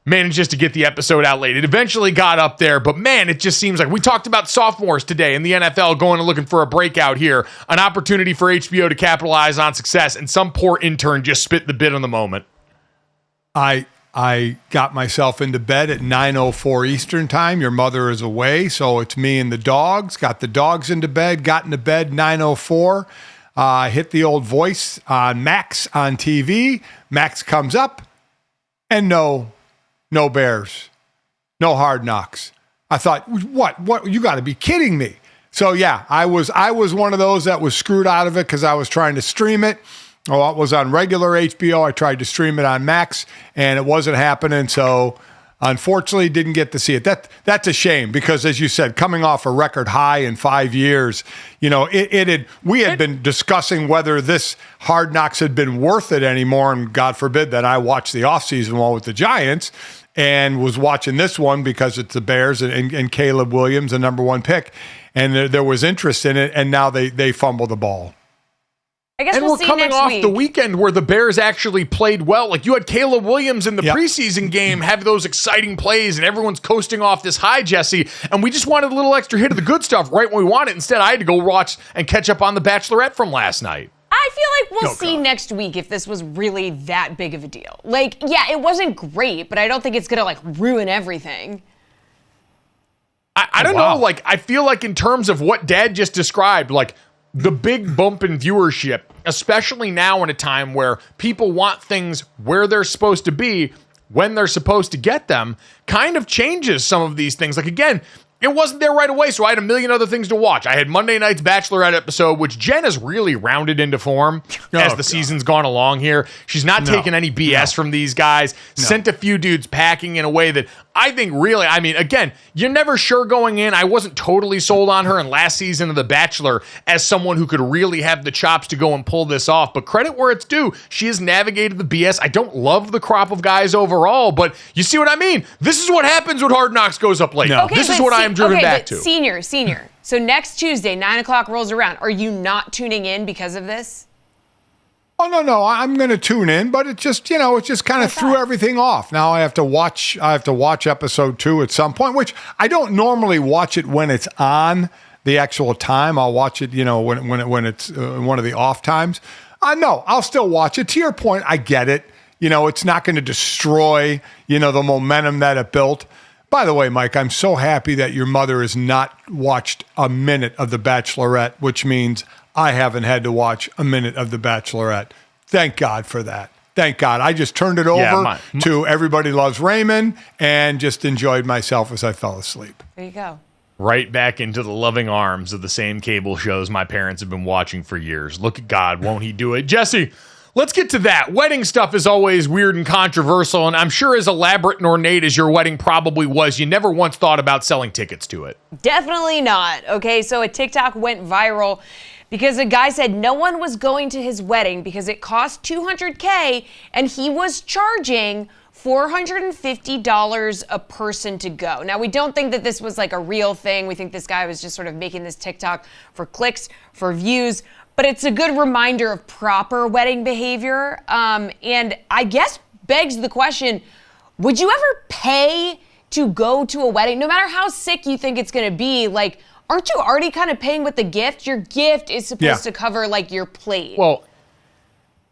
manages to get the episode out late. It eventually got up there, but man, it just seems like we talked about sophomores today in the NFL going and looking for a breakout here, an opportunity for HBO to capitalize on success, and some poor intern just spit the bit on the moment. I got myself into bed at 9:04 Eastern time. Your mother is away, so it's me and the dogs. Got the dogs into bed, got into bed 9:04. Hit the old voice on Max on TV. Max comes up, and no Bears, no Hard Knocks. I thought, what? You got to be kidding me. So yeah, I was one of those that was screwed out of it because I was trying to stream it. Oh, it was on regular HBO. I tried to stream it on Max, and it wasn't happening. So, unfortunately, didn't get to see it. That's a shame because, as you said, coming off a record high in 5 years, we had been discussing whether this Hard Knocks had been worth it anymore. And God forbid that I watched the offseason one with the Giants and was watching this one because it's the Bears and Caleb Williams, the number 1 pick, and there was interest in it. And now they fumble the ball. I guess and we'll we're see coming next off week. the weekend where the Bears actually played well. Like, you had Caleb Williams in the preseason game have those exciting plays, and everyone's coasting off this high, Jesse. And we just wanted a little extra hit of the good stuff right when we want it. Instead, I had to go watch and catch up on The Bachelorette from last night. I feel like we'll see next week if this was really that big of a deal. Like, yeah, it wasn't great, but I don't think it's going to, ruin everything. I don't know. Like, I feel like in terms of what Dad just described, the big bump in viewership, especially now in a time where people want things where they're supposed to be, when they're supposed to get them, kind of changes some of these things. Like, again, it wasn't there right away, so I had a million other things to watch. I had Monday night's Bachelorette episode, which Jen has really rounded into form as the season's gone along here. She's not taking any BS from these guys. Sent a few dudes packing in a way that I think really, again, you're never sure going in. I wasn't totally sold on her in last season of The Bachelor as someone who could really have the chops to go and pull this off. But credit where it's due. She has navigated the BS. I don't love the crop of guys overall, but you see what I mean? This is what happens when Hard Knocks goes up late. Okay, this is what I am driven back to. Senior. So next Tuesday, 9 o'clock rolls around. Are you not tuning in because of this? Oh, no. I'm going to tune in, but it just, it just kind of threw everything off. Now I have to watch episode 2 at some point, which I don't normally watch it when it's on the actual time. I'll watch it, when it's one of the off times. No, I'll still watch it. To your point, I get it. It's not going to destroy, the momentum that it built. By the way, Mike, I'm so happy that your mother has not watched a minute of The Bachelorette, which means I haven't had to watch a minute of The Bachelorette. Thank God for that. Thank God. I just turned it over to Everybody Loves Raymond and just enjoyed myself as I fell asleep. There you go. Right back into the loving arms of the same cable shows my parents have been watching for years. Look at God, won't he do it? Jesse, let's get to that. Wedding stuff is always weird and controversial, and I'm sure as elaborate and ornate as your wedding probably was, you never once thought about selling tickets to it. Definitely not. Okay, so a TikTok went viral because a guy said no one was going to his wedding because it cost $200K and he was charging $450 a person to go. Now, we don't think that this was a real thing. We think this guy was just sort of making this TikTok for clicks, for views, but it's a good reminder of proper wedding behavior. And I guess begs the question, would you ever pay to go to a wedding? No matter how sick you think it's gonna be, aren't you already kind of paying with the gift? Your gift is supposed to cover like your plate. Well,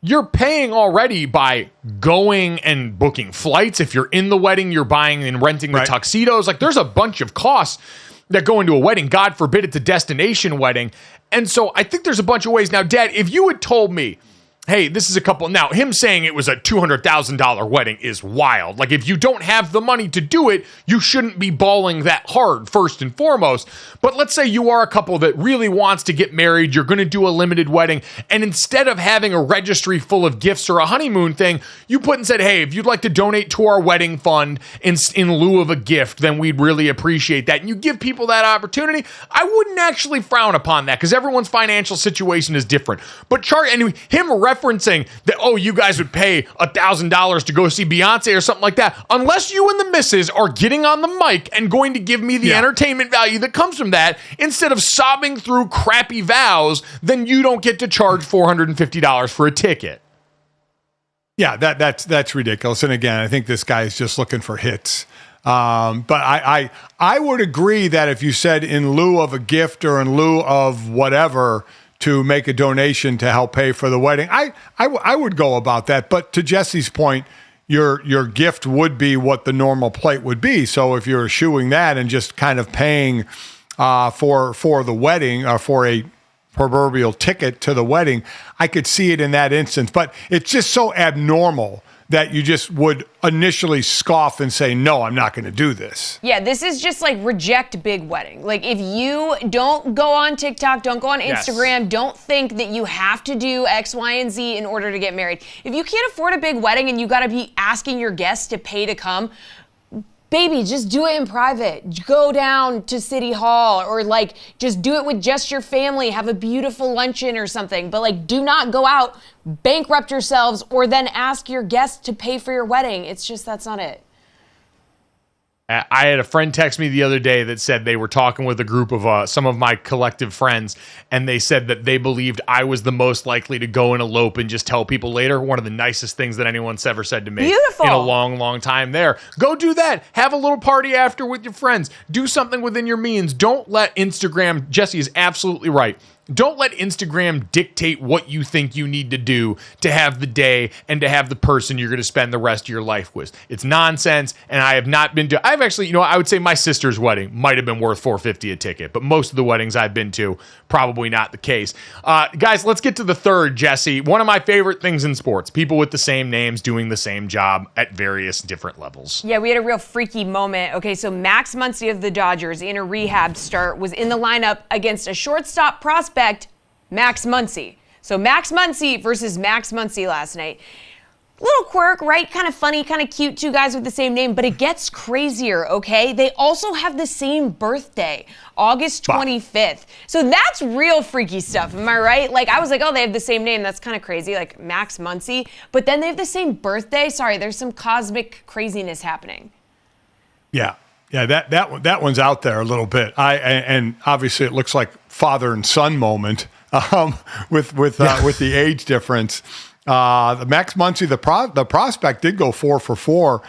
you're paying already by going and booking flights. If you're in the wedding, you're buying and renting the tuxedos. Like, there's a bunch of costs that go into a wedding. God forbid it's a destination wedding. And so I think there's a bunch of ways. Now, Dad, if you had told me, hey, this is a couple. Now, him saying it was a $200,000 wedding is wild. Like, if you don't have the money to do it, you shouldn't be balling that hard, first and foremost. But let's say you are a couple that really wants to get married. You're going to do a limited wedding. And instead of having a registry full of gifts or a honeymoon thing, you put and said, hey, if you'd like to donate to our wedding fund in lieu of a gift, then we'd really appreciate that. And you give people that opportunity. I wouldn't actually frown upon that because everyone's financial situation is different. But him referencing that, oh, you guys would pay $1,000 to go see Beyonce or something like that, unless you and the missus are getting on the mic and going to give me the entertainment value that comes from that, instead of sobbing through crappy vows, then you don't get to charge $450 for a ticket. Yeah, that's ridiculous. And again, I think this guy is just looking for hits. But I would agree that if you said in lieu of a gift or in lieu of whatever, to make a donation to help pay for the wedding, I would go about that. But to Jesse's point, your gift would be what the normal plate would be. So if you're eschewing that and just kind of paying for the wedding or for a proverbial ticket to the wedding, I could see it in that instance. But it's just so abnormal that you just would initially scoff and say, no, I'm not going to do this. Yeah, this is just like reject big wedding. Like, if you don't go on TikTok, don't go on Instagram, don't think that you have to do X, Y, and Z in order to get married. If you can't afford a big wedding and you got to be asking your guests to pay to come, baby, just do it in private. Go down to City Hall, or like just do it with just your family. Have a beautiful luncheon or something. But like, do not go out, bankrupt yourselves, or then ask your guests to pay for your wedding. It's just, that's not it. I had a friend text me the other day that said they were talking with a group of some of my collective friends, and they said that they believed I was the most likely to go and elope and just tell people later. One of the nicest things that anyone's ever said to me Beautiful. in a long, long time there. Go do that. Have a little party after with your friends. Do something within your means. Don't let Instagram, Jesse is absolutely right. Don't let Instagram dictate what you think you need to do to have the day and to have the person you're going to spend the rest of your life with. It's nonsense, and I have not been to... I've actually, I would say my sister's wedding might have been worth $450 a ticket, but most of the weddings I've been to, probably not the case. Guys, let's get to the third, Jesse. One of my favorite things in sports, people with the same names doing the same job at various different levels. Yeah, we had a real freaky moment. Okay, so Max Muncy of the Dodgers, in a rehab start, was in the lineup against a shortstop prospect, Max Muncy. So Max Muncy versus Max Muncy last night. Little quirk, right? Kind of funny, kind of cute, two guys with the same name, but it gets crazier, okay? They also have the same birthday, August 25th. So that's real freaky stuff, am I right? Like, I was like, oh, they have the same name. That's kind of crazy, like Max Muncy. But then they have the same birthday. Sorry, there's some cosmic craziness happening. Yeah, that one's out there a little bit. And obviously it looks like father and son moment with the age difference. The Max Muncy, the prospect, did go 4 for 4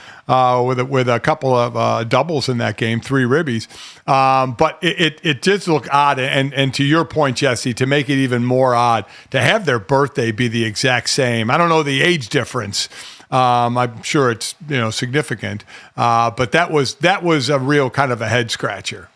with a couple of doubles in that game, 3 ribbies. But it did look odd. And to your point, Jesse, to make it even more odd, to have their birthday be the exact same. I don't know the age difference. I'm sure it's significant, but that was a real kind of a head scratcher.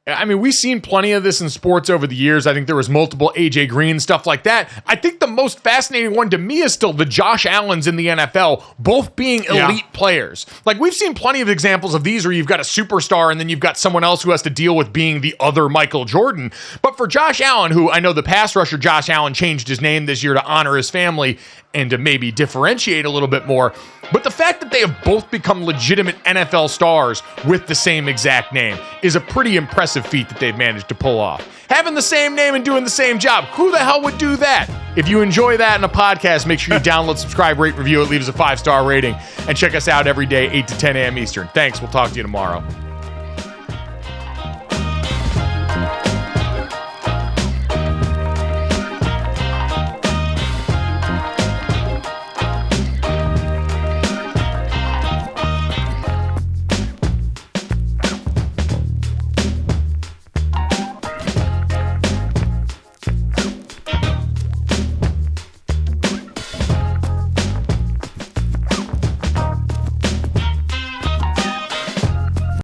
I mean, we've seen plenty of this in sports over the years. I think there was multiple AJ Green, stuff like that. I think the most fascinating one to me is still the Josh Allens in the NFL, both being elite players. Like, we've seen plenty of examples of these where you've got a superstar and then you've got someone else who has to deal with being the other Michael Jordan. But for Josh Allen, who I know the pass rusher Josh Allen changed his name this year to honor his family and to maybe differentiate a little bit more. But the fact that they have both become legitimate NFL stars with the same exact name is a pretty impressive feat that they've managed to pull off. Having the same name and doing the same job, who the hell would do that? If you enjoy that in a podcast, make sure you download, subscribe, rate, review it, leave us a 5-star rating, and check us out every day, 8 to 10 a.m. Eastern. Thanks. We'll talk to you tomorrow.